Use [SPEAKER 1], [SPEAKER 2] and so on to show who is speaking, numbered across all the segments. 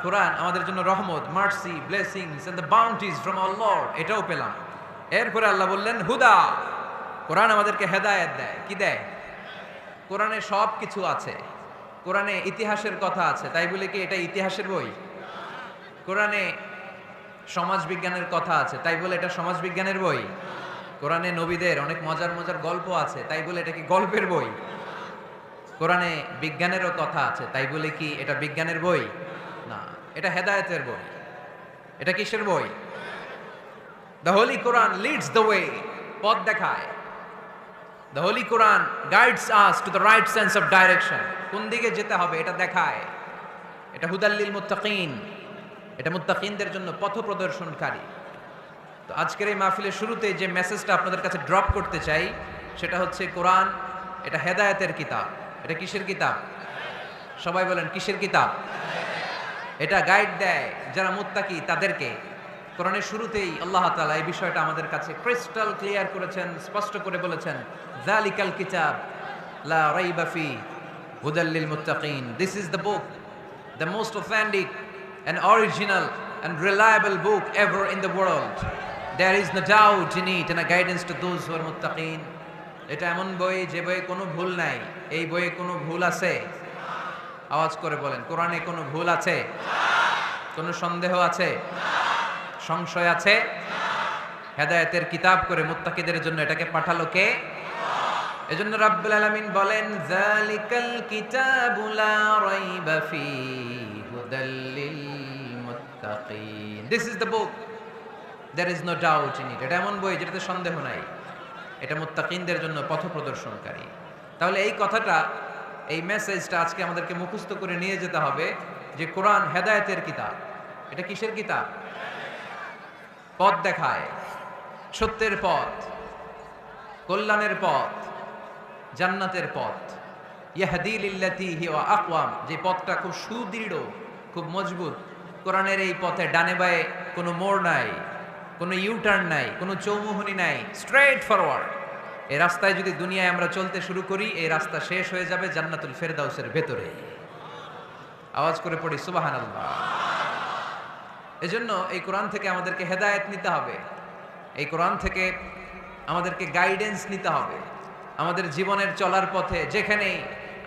[SPEAKER 1] কোরআন আমাদের জন্য রহমত, mercy, blessings and the bounties from our Lord, এটাও পেলাম। এরপরে আল্লাহ বললেন হুদা, কোরআন আমাদেরকে হেদায়েত দেয়। কি দেয়? কোরআনে সব কিছু আছে। কোরআনে ইতিহাসের কথা আছে, তাই বলে কি এটা ইতিহাসের বই? কোরআনে সমাজ বিজ্ঞানের কথা আছে, তাই বলে এটা সমাজ বিজ্ঞানের বই? কোরআনে নবীদের অনেক মজার মজার গল্প আছে, তাই বলে এটা কি গল্পের বই? কোরআনে বিজ্ঞানেরও কথা আছে, তাই বলে কি এটা বিজ্ঞানের বই? না, এটা হেদায়েতের বই। এটা কিসের বই? The Holi Quran Leeds the way, পথ দেখায়। The Holi Quran guides us to the right sense of direction, কোন দিকে যেতে হবে এটা দেখায়। এটা হুদাল্লিল মুত্তাকিন, এটা মুত্তাকিনদের জন্য পথ প্রদর্শনকারী। তো আজকের এই মাহফিলের শুরুতে যে মেসেজটা আপনাদের কাছে ড্রপ করতে চাই সেটা হচ্ছে কোরআন এটা হেদায়েতের কিতাব। এটা কিসের কিতাব? সবাই বলেন কিসের কিতাব? এটা গাইড দেয় যারা মুত্তাকি তাদেরকে। কোরআনের শুরুতেই আল্লাহ তাআলা এই বিষয়টা আমাদের কাছে ক্রিস্টাল ক্লিয়ার করেছেন, স্পষ্ট করে বলেছেন, যালিকাল কিতাব লা রাইবা ফি হুদাল লিল মুত্তাকিন। This is the book, the most authentic and original and reliable book ever in the world. There is no doubt in it and a guidance to those who are muttaqin. এটা এমন বই যে বইয়ে কোনো ভুল নাই। এই বইয়ে কোনো ভুল আছে? আওয়াজ করে বলেন, কোরআনে কোনো ভুল আছে? কোনো সন্দেহ আছে? সংশয় আছে? হেদায়েতের কিতাব করে মুত্তাকিদের জন্য এটাকে পাঠালো কে? এজন্য রাব্বুল আলামিন বলেন, যালিকাল কিতাবু লা রাইবা ফি হুদাল লিল মুত্তাকিন। This is the book, there is no doubt in it. এটা এমন বই যেটাতে সন্দেহ নাই। এটা মুত্তাকিনদের জন্য পথ প্রদর্শনকারী। তাহলে এই কথাটা, এই মেসেজটা আজকে আমাদেরকে মুখস্থ করে নিয়ে যেতে হবে যে কোরআন হেদায়েতের কিতাব। এটা কিসের কিতাব? পথ দেখায়, সত্যের পথ, কল্যাণের পথ, জান্নাতের পথ। ইয়াহদি লিল্লাতি হিয়া আকওয়াম, যে পথটা খুব সুদৃঢ়, খুব মজবুত। কোরআনের এই পথে ডানে বায়ে কোনো মোড় নাই, কোনো ইউটার্ন নাই, কোনো চৌমুহনী নাই, স্ট্রেট ফরওয়ার্ড। এই রাস্তায় যদি দুনিয়ায় আমরা চলতে শুরু করি, এই রাস্তা শেষ হয়ে যাবে জান্নাতুল ফেরদাউসের ভেতরে। আওয়াজ করে পড়ি সুবহানাল্লাহ। এজন্য এই কোরআন থেকে আমাদেরকে হেদায়েত নিতে হবে। এই কোরআন থেকে আমাদেরকে গাইডেন্স নিতে হবে। আমাদের জীবনের চলার পথে যেখানেই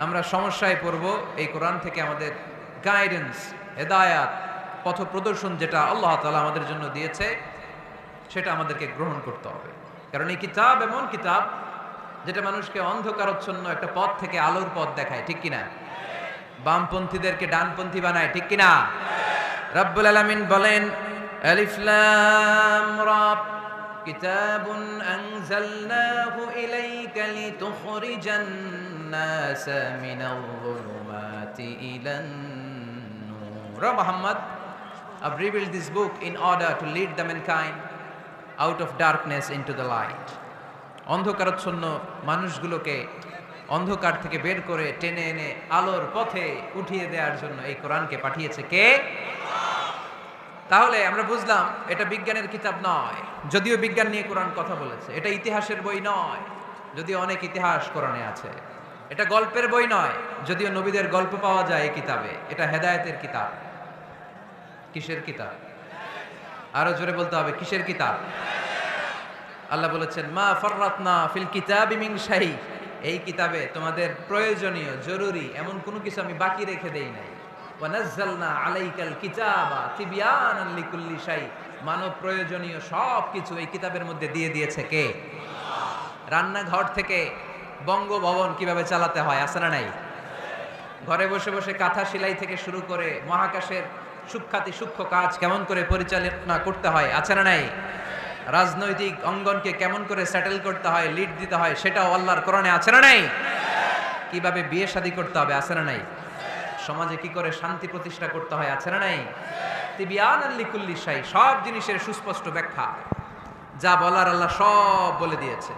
[SPEAKER 1] আমরা সমস্যায় পড়ব, এই কোরআন থেকে আমাদের গাইডেন্স, হেদায়াত, পথ প্রদর্শন যেটা আল্লাহ তাআলা আমাদের জন্য দিয়েছে সেটা আমাদেরকে গ্রহণ করতে হবে। কারণ এই কিতাব এমন কিতাব যেটা মানুষকে অন্ধকারচ্ছন্ন একটা পথ থেকে আলোর পথ দেখায়, ঠিক কিনা? বামপন্থীদেরকে ডানপন্থী বানায়, ঠিক কিনা? রব্বুল আলামিন বলেন, আলিফ লাম রা, কিতাবুন আনজালনাহু ইলাইকা লিতুখরিজান নাসা মিনাল যুলুমাতি ইলান নূর। Muhammad, I've revealed this book in order to lead the mankind out of darkness into the light. অন্ধকারাচ্ছন্ন মানুষগুলোকে অন্ধকার থেকে বের করে টেনে এনে আলোর পথে উঠিয়ে দেওয়ার জন্য এই কোরআনকে পাঠিয়েছে কে? তাহলে আমরা বুঝলাম এটা বিজ্ঞানের কিতাব নয়, যদিও বিজ্ঞান নিয়ে কোরআন কথা বলেছে। এটা ইতিহাসের বই নয়, যদিও অনেক ইতিহাস কোরআনে আছে। এটা গল্পের বই নয়, যদিও নবীদের গল্প পাওয়া যায় এই কিতাবে। এটা হেদায়েতের কিতাব। কিসের কিতাব? আরো জোরে বলতে হবে, কিসের কিতাব? আল্লাহ বলেছেন, মা ফাররাতনা ফিল কিতাবি মিন শাই, এই কিতাবে তোমাদের প্রয়োজনীয়, জরুরি এমন কোনো কিছু আমি বাকি রেখে দেই নাই। ওয়া নাযালনা আলাইকাল কিতাবা তিবয়ানান লিকুল্লি শাই, মানব প্রয়োজনীয় সব কিছু এই কিতাবের মধ্যে দিয়ে দিয়েছে কে? রান্নাঘর থেকে বঙ্গভবন কিভাবে চালাতে হয় আছে না নাই? ঘরে বসে বসে কাঁথা সেলাই থেকে শুরু করে মহাকাশের সূক্ষ্মাতি সূক্ষ্ম কাজ কেমন করে পরিচালনা করতে হয় আছে না নাই? রাজনৈতিক অঙ্গনকে কেমন করে সেটেল করতে হয়, লিড দিতে হয়, সেটাও আল্লাহর কোরআনে আছে না নাই? কিভাবে বিয়ে শাদী করতে হবে আছে না নাই? সমাজে কি করে শান্তি প্রতিষ্ঠা করতে হয় আছে না নাই? তিবিয়ানান লিকুল্লি শাই, সব জিনিসের সুস্পষ্ট ব্যাখ্যা। যা বলার আল্লাহ সব বলে দিয়েছে।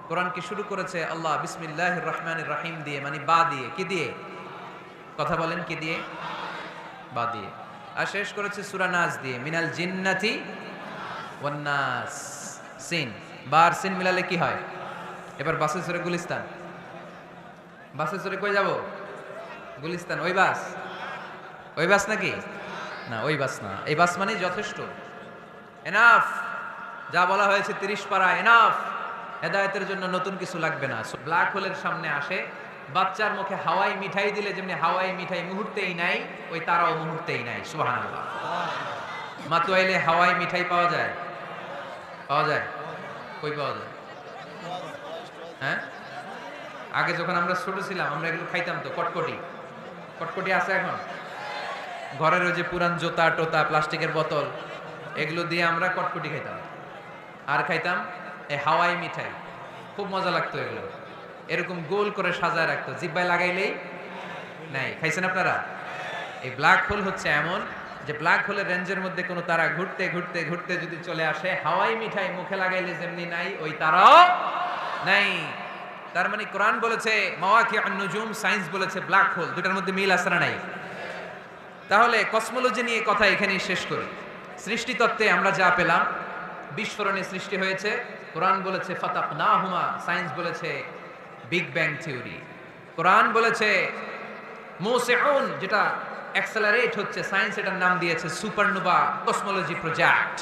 [SPEAKER 1] কোরআন কি শুরু করেছে আল্লাহ বিসমিল্লাহির রহমানির রহিম দিয়ে, মানে বা দিয়ে। কি দিয়ে? কথা বলেন, কি দিয়ে? বা দিয়ে। আর শেষ করেছে সূরা নাস দিয়ে, মিনাল জিন্নাতি ওয়ান নাস। সিন, বার সিন মিলালে কি হয়? এবার বাসে চড়ে গুলিস্তান। বাসে চড়ে কই যাব? গুলিস্তান। ওই বাস? ওই বাস নাকি? না, ওই বাস না, এই বাস মানে যথেষ্ট, এনাফ। যা বলা হয়েছে 30 পারা এনাফ। হেদায়েতের জন্য নতুন কিছু লাগবে না। ব্ল্যাক হোলের সামনে আসে, বাচ্চার মুখে হাওয়াই মিঠাই দিলে যেমনি হাওয়াই মিঠাই মুহূর্তেই নাই, ওই তারাও মুহূর্তেই নাই। সুবহানাল্লাহ। মাতুয়াইলে হাওয়াই মিঠাই পাওয়া যায়? পাওয়া যায়? কই পাওয়া যায়? হ্যাঁ, আগে যখন আমরা ছোট ছিলাম আমরা এগুলো খাইতাম তো। কটকটি, কটকটি আছে এখন? ঘরের ওই যে পুরান জোতা টোতা প্লাস্টিকের বোতল, এগুলো দিয়ে আমরা কটকটি খাইতাম। আর খাইতাম এই হাওয়াই মিঠাই, খুব মজা লাগতো এগুলো। এরকম গোল করে সাজায় রাখতো, জিব্বায় লাগাইলেই নাই। খাইছেন আপনারা? এই ব্ল্যাক হোল হচ্ছে এমন যে ব্ল্যাক হোলের রেঞ্জের মধ্যে কোনো তারা ঘুরতে ঘুরতে ঘুরতে যদি চলে আসে, হাওয়াই মিঠাই মুখে লাগাইলে যেমনি নাই, ওই তারাও নাই। তার মানে কোরআন বলেছে মাওয়াকিউন নুজুম, সায়েন্স বলেছে ব্ল্যাক হোল, দুটার মধ্যে মিল আছে না নাই? তাহলে কসমোলজি নিয়ে কথা এখানেই শেষ করি। সৃষ্টিতত্ত্বে আমরা যা পেলাম, বিস্ফোরণে সৃষ্টি হয়েছে। কোরআন বলেছে ফাতাকনাহুমা, সায়েন্স বলেছে বিগ ব্যাং থিওরি। কোরআন বলেছে মুসিউন, যেটা অ্যাক্সেলারেট হচ্ছে, সায়েন্স এটার নাম দিয়েছে সুপারনোভা কসমোলজি প্রজেক্ট।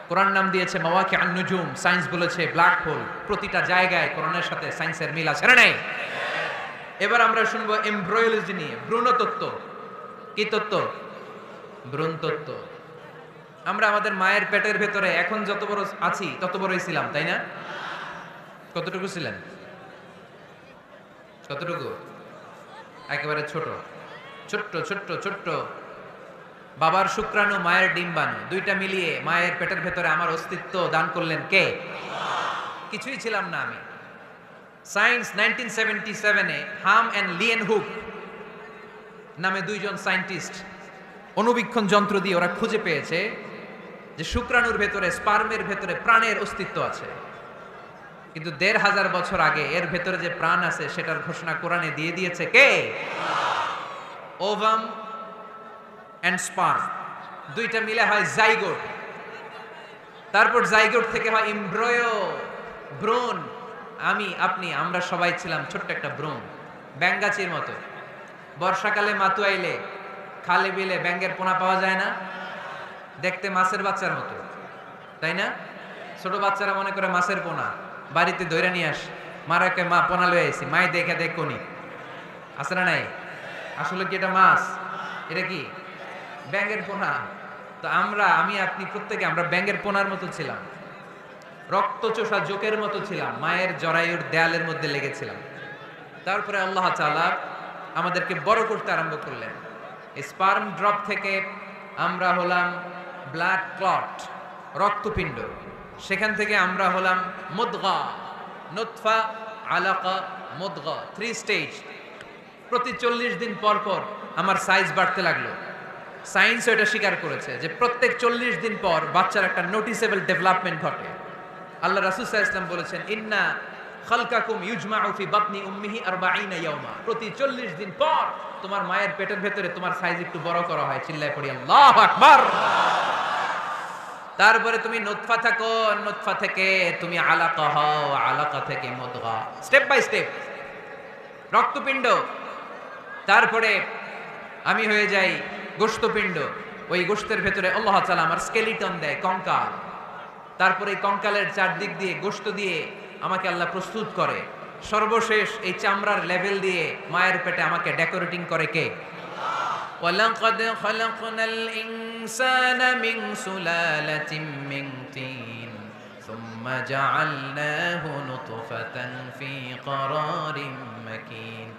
[SPEAKER 1] কোরআন নাম দিয়েছে মাওয়াকিউন নুজুম, সায়েন্স বলেছে ব্ল্যাক হোল। প্রতিটা জায়গায় কোরআনের সাথে সায়েন্সের মিল আছে না নাই? এবার আমরা শুনবো এমব্রিওলজি নিয়ে, ভ্রূণতত্ত্ব। কি তত্ত্ব? ভ্রূণ তত্ত্ব। আমরা আমাদের মায়ের পেটের ভেতরে এখন যত বড় আছি তত বড়ই ছিলাম, তাই না? কতটুকু ছিলেন? কতটুকু? একেবারে ছোট, ছোট্ট ছোট্ট ছোট্ট। বাবার শুক্রাণু, মায়ের ডিম্বাণু, দুইটা মিলিয়ে মায়ের পেটের ভেতরে আমার অস্তিত্ব দান করলেন কে? কিছুই ছিলাম না আমি। সায়েন্স 1977-এ হাম এন্ড লিয়েন হুক নামে দুইজন সায়েন্টিস্ট অণুবীক্ষণ যন্ত্র দিয়ে ওরা খুঁজে পেয়েছে যে শুক্রাণুর ভেতরে, স্পার্মের ভেতরে প্রাণের অস্তিত্ব আছে। কিন্তু ১৫০০ বছর আগে এর ভেতরে যে প্রাণ আছে সেটার ঘোষণা কোরআনে দিয়ে দিয়েছে কে? ওভাম এন্ড স্পার্ম, দুইটা মিলে হয় জাইগোট। তারপর জাইগোট থেকে হয় এমব্রিও, ভ্রূণ। আমি, আপনি, আমরা সবাই ছিলাম ছোট্ট একটা ভ্রূণ, ব্যাঙগাছির মতো। বর্ষাকালে মাতুয়াইলে খালে বিলে ব্যাঙের পোনা পাওয়া যায় না? দেখতে মাছের বাচ্চার মতো, তাই না? ছোট বাচ্চারা মনে করে মাছের পোনা, বাড়িতে ধরে নিয়ে আস, মারাকে মা পোনা লয়ে আইছি, মাই দেখে দেখ কোনি আছে না নাই? আসলে কি এটা মাছ? এটা কি ব্যাঙের পোনা? তো আমরা, আমি আপনি প্রত্যেকে আমরা ব্যাঙের পোনার মতো ছিলাম, রক্তচোষা জোকের মতো ছিলাম, মায়ের জরায়ুর দেয়ালের মধ্যে লেগেছিলাম। তারপরে আল্লাহ তাআলা আমাদেরকে বড় করতে আরম্ভ করলেন। স্পার্ম ড্রপ থেকে আমরা হলাম ব্লাড ক্লট, রক্তপিণ্ড। সেখান থেকে আমরা হলাম মুদগা, নুতফা, আলাকা, মুদগা, 3 স্টেজ। প্রতি 40 দিন পর পর আমার সাইজ বাড়তে লাগলো। সায়েন্স এটা স্বীকার করেছে যে প্রত্যেক 40 দিন পর বাচ্চার একটা নোটিসেবল ডেভেলপমেন্ট ঘটে। আল্লাহ রাসূল সাল্লাল্লাহু আলাইহি ওয়াসাল্লাম বলেছেন ইন্না খালকাকুম ইউজমাউ ফি বাতনি উম্মিহি 40 ইয়াওমা, প্রতি 40 দিন পর তোমার মায়ের পেটের ভেতরে তোমার সাইজ একটু বড় করা হয়। চিল্লায় পড়ি আল্লাহু আকবার। তারপরে তুমি নুতফা থাকো, নুতফা থেকে তুমি আলাকা হও, আলাকা থেকে মুদগা, স্টেপ বাই স্টেপ রক্তপিণ্ড। তারপরে আমি হয়ে যাই গোশতপিণ্ড। ওই গোশতের ভেতরে আল্লাহ তাআলা আমার স্কেলিটন দেয়, কঙ্কাল। তারপরে এই কঙ্কালের চারদিক দিয়ে গোশত দিয়ে আমাকে আল্লাহ প্রস্তুত করে। সর্বশেষ এই চামড়ার লেভেল দিয়ে মায়ের পেটে আমাকে ডেকোরেটিং করে কে? ওয়ালাকাদ খালাকনাল ইনসানা মিন সুলালাতিন মিন তিন সুম্মা জাআলনাহু নুতফাতান ফি ক্বারারিন মাকিন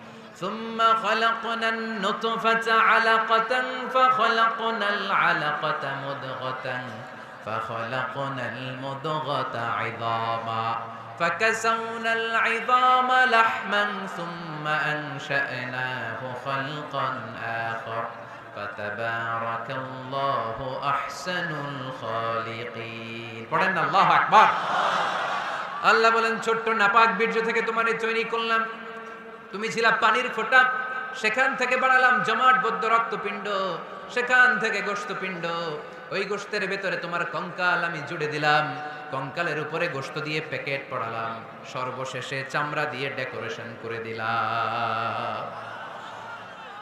[SPEAKER 1] ثم خلقنا النطفة علقة فخلقنا العلقة مضغة فخلقنا المضغة عظاما فكسونا العظام لحما ثم أنشأناه خلقا آخر فتبارك الله أحسن الخالقين পড়েন না আল্লাহু আকবার। আল্লাহ বলেন ছোট্ট নাপাক বীর্য থেকে তোমারে তৈরি করলাম, তুমি ছিলা পানির ফোঁটা, সেখান থেকে বানালাম জমাট বদ্ধ রক্তপিণ্ড, সেখান থেকে গোশতপিণ্ড। ওই গোশতের ভেতরে তোমার কঙ্কাল আমি জুড়ে দিলাম, কঙ্কালের উপরে গোশত দিয়ে প্যাকেট পড়ালাম, সর্বশেষে চামড়া দিয়ে ডেকোরেশন করে দিলাম।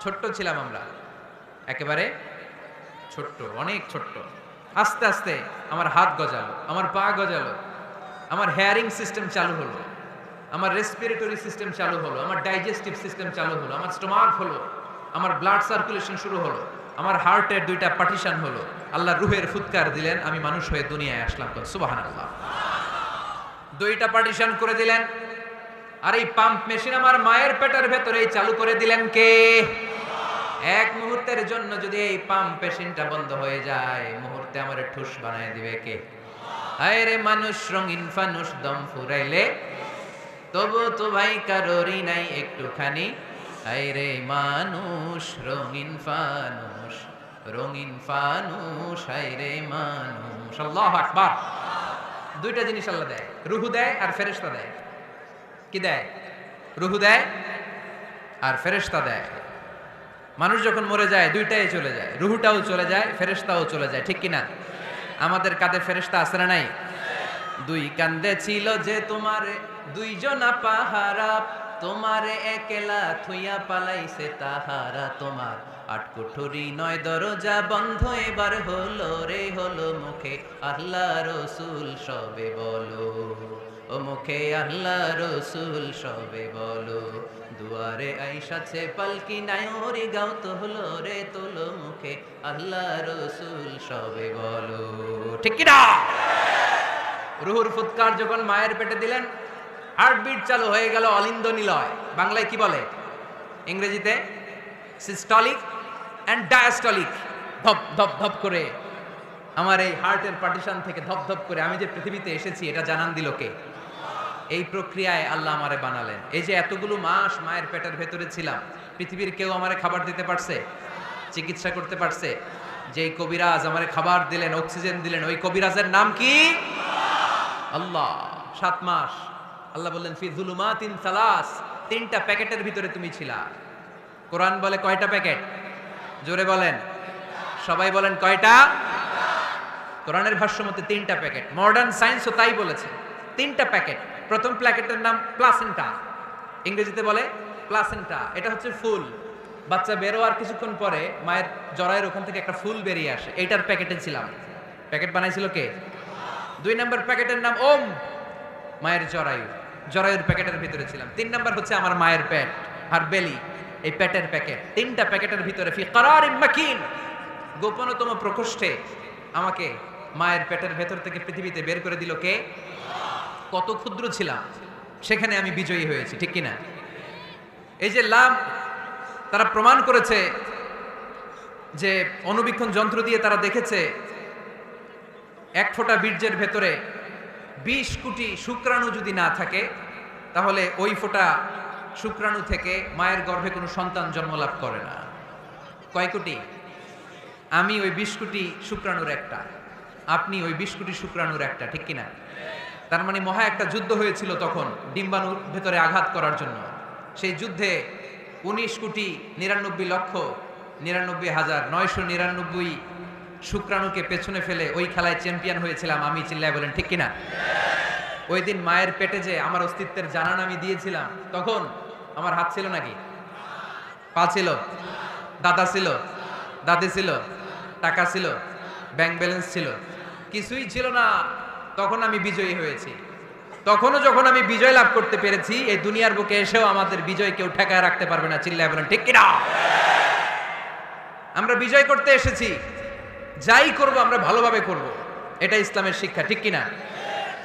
[SPEAKER 1] ছোট্ট ছিলাম আমরা, একেবারে ছোট্ট, অনেক ছোট্ট। আস্তে আস্তে আমার হাত গজালো, আমার পা গজালো, আমার হেয়ারিং সিস্টেম চালু হলো, আমার রেসপিরেটরি সিস্টেম চালু হলো, আমার ডাইজেস্টিভ সিস্টেম চালু হলো, আমার স্টোমাক হলো, আমার ব্লাড সার্কুলেশন শুরু হলো, আমার হার্টের দুইটা পার্টিশন হলো। আল্লাহ রুহের ফুৎকার দিলেন, আমি মানুষ হয়ে দুনিয়ায় আসলাম। সুবহানাল্লাহ। দুইটা পার্টিশন করে দিলেন। আর এই পাম্প মেশিন আমার মায়ের পেটের ভেতরেই চালু করে দিলেন কে? এক মুহূর্তের জন্য যদি এই পাম্প মেশিনটা বন্ধ হয়ে যায়, মুহূর্তে আমার ঠুস বানায় দিবে কে? হায় রে মানুষ রঙিন ফানুষ, দম ফুরাইলে তবু তো ভাই কারোরই নাই একটুখানি। হায় রে মানুষ রঙিন ফানুষ, রঙিন ফানুষ, হায় রে মানুষ। আল্লাহু আকবার। দুইটা জিনিস আল্লাহ দেয়, রুহু দেয় আর ফেরেশতা দেয়। কি দেয়? রুহু দেয় আর ফেরেশতা দেয়। মানুষ যখন মরে যায় দুইটাই চলে যায়, রুহুটাও চলে যায়, ফেরেশতাও চলে যায়, ঠিক কিনা? আমাদের কাঁধে ফেরেশতা আছে না নাই? দুই কান্দে ছিল যে তোমারে দুইজনা পাহারা, তোমারে একলা থুইয়া পালাইছে তাহারা। তোমার আট কুঠুরি নয় দরজা বন্ধ এবার হলো রে, হলো মুখে আল্লাহ রসুল সবে বলো, ও মুখে আল্লাহ রসুল সবে বলো। দুয়ারে আইসাছে পালকি নায়রি গাও তো হলো রে, তোলো মুখে আল্লাহ রসুল সবে বলো, ঠিক কিনা? রুহুর ফুৎকার যখন মায়ের পেটে দিলেন, হার্টবিট চালু হয়ে গেল, অলিন্দ নিলয়। বাংলায় কি বলে? ইংরেজিতে সিস্টলিক অ্যান্ড ডায়াস্টলিক। ধপ ধপ ধপ করে আমার এই হার্টের পার্টিশন থেকে ধপ ধপ করে আমি যে পৃথিবীতে এসেছি এটা জানান দিল কে? এই প্রক্রিয়ায় আল্লাহ আমারে বানালেন। এই যে এতগুলো মাস মায়ের পেটের ভেতরে ছিলাম, পৃথিবীর কেউ আমারে খাবার দিতে পারছে? চিকিৎসা করতে পারছে? যেই কবিরাজ আমারে খাবার দিলেন, অক্সিজেন দিলেন, ওই কবিরাজের নাম কি? আল্লাহ। 7 মাস আল্লাহ বললেন ফি যুলুমাতিন সালাস, 3টা প্যাকেটের ভিতরে তুমি ছিলা। কোরআন বলে কয়টা প্যাকেট? জোরে বলেন, সবাই বলেন কয়টা? কোরআনের ভাষ্য মতে 3টা প্যাকেট। মডার্ন সায়েন্সও তাই বলেছে, 3টা প্যাকেট। প্রথম প্যাকেটের নাম প্লাসেন্টা, ইংরেজিতে বলে প্লাসেন্টা। এটা হচ্ছে ফুল। বাচ্চা বেরোয়ার কিছুক্ষণ পরে মায়ের জরায়ের ওখান থেকে একটা ফুল বেরিয়ে আসে, এইটার প্যাকেটে ছিলাম। প্যাকেট বানাইছিল কে? 2 নম্বর প্যাকেটের নাম ওম, মায়ের জরায়ু, জরায়ুর প্যাকেটের ভিতরে ছিলাম। 3 নম্বর হচ্ছে আমার মায়ের পেট, আর বেলি, এই পেটের প্যাকেট। 3টা প্যাকেটের ভিতরে ফি করারিম মাকিন, গোপনতম প্রকোষ্ঠে আমাকে মায়ের পেটের ভেতর থেকে পৃথিবীতে বের করে দিল কে? কত ক্ষুদ্র ছিলাম, সেখানে আমি বিজয়ী হয়েছি, ঠিক কিনা? এই যে লাভ তারা প্রমাণ করেছে যে অণুবীক্ষণ যন্ত্র দিয়ে তারা দেখেছে 1 ফোঁটা বীর্যের ভেতরে 20 কোটি শুক্রাণু যদি না থাকে, তাহলে ওই ফোঁটা শুক্রাণু থেকে মায়ের গর্ভে কোনো সন্তান জন্মলাভ করে না। কয় কোটি? আমি ওই 20 কোটি শুক্রাণুর একটা, আপনি ওই 20 কোটি শুক্রাণুর একটা, ঠিক কিনা? তার মানে মহা একটা যুদ্ধ হয়েছিল তখন ডিম্বাণুর ভেতরে আঘাত করার জন্য। সেই যুদ্ধে 19,99,99,999 শুক্রাণুকে পেছনে ফেলে ওই খেলায় চ্যাম্পিয়ন হয়েছিলাম আমি। চিল্লায় বলেন ঠিক কিনা? ওই দিন মায়ের পেটে যে আমার অস্তিত্বের জানান আমি দিয়েছিলাম, তখন আমার হাত ছিল নাকি? পা ছিল? দাদা ছিল? দাদি ছিল? টাকা ছিল? ব্যাংক ব্যালেন্স ছিল? কিছুই ছিল না। তখন আমি বিজয়ী হয়েছি। তখনও যখন আমি বিজয় লাভ করতে পেরেছি, এই দুনিয়ার বুকে এসেও আমাদের বিজয় কেউ ঠেকায় রাখতে পারবে না। চিল্লায় বলেন ঠিক কিনা? আমরা বিজয় করতে এসেছি, যাই করব আমরা ভালোভাবে করব, এটা ইসলামের শিক্ষা, ঠিক কিনা?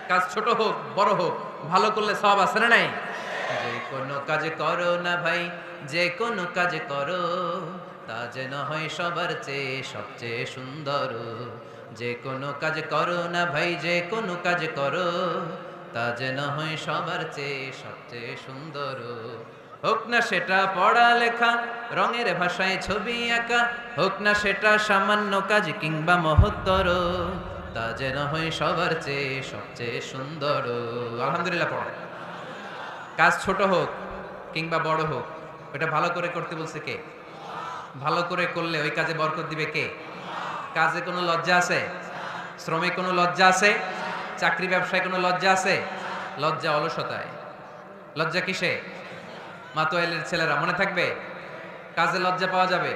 [SPEAKER 1] কাজ ছোট হোক বড় হোক, ভালো করলে সওয়াব আছে না নাই? যে কোনো কাজ করো না ভাই, যে কোনো কাজ করো, তা যেন হয় সবার চেয়ে সবচেয়ে সুন্দর। যে কোনো কাজ করো না ভাই, যে কোনো কাজ করো, তা যেন হয় সবার চেয়ে সবচেয়ে সুন্দর। হোক না সেটা পড়ালেখা, রঙের ভাষায় ছবি আঁকা, হোক না সেটা সামান্য কাজ কিংবা মহত্তর, তা যেন হয় সবার চেয়ে সবচেয়ে সুন্দর। আলহামদুলিল্লাহ পড়ে। কাজ ছোট হোক কিংবা বড় হোক, ওটা ভালো করে করতে বলছে কে? ভালো করে করলে ওই কাজে বরকত দিবে কে? কাজে কোনো লজ্জা আছে? শ্রমে কোনো লজ্জা আছে? চাকরি ব্যবসায় কোনো লজ্জা আছে? লজ্জা অলসতায়। লজ্জা কিসে? মাতোয়াইলের ছেলেরা মনে থাকবে? কাজে লজ্জা পাওয়া যাবে।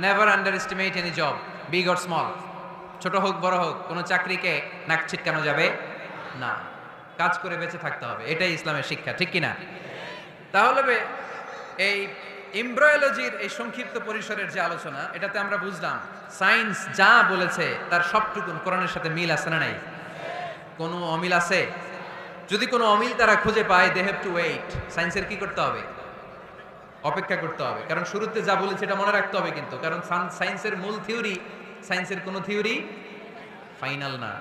[SPEAKER 1] Never under estimate any job. Big or small, ছোট হোক বড় হোক, কোনো চাকরিকে নাক ছিটকানো যাবে না, কাজ করে বেঁচে থাকতে হবে, এটাই ইসলামের শিক্ষা, ঠিক কিনা? তাহলে এই এমব্রায়োলজির এই সংক্ষিপ্ত পরিসরের যে আলোচনা, এটাতে আমরা বুঝলাম সায়েন্স যা বলেছে তার সবটুকুন কোরআনের সাথে মিল আছে না নাই? কোনো অমিল আছে? যদি কোনো অমিল তারা খুঁজে পায়, দে হ্যাভ টু ওয়েট। সায়েন্সের কি করতে হবে? অপেক্ষা করতে হবে, কারণ শুরুতে যা বলেছে এটা মনে রাখতে হবে কিন্তু, কারণ সায়েন্সের মূল থিওরি, সায়েন্সের কোনো থিওরি ফাইনাল না,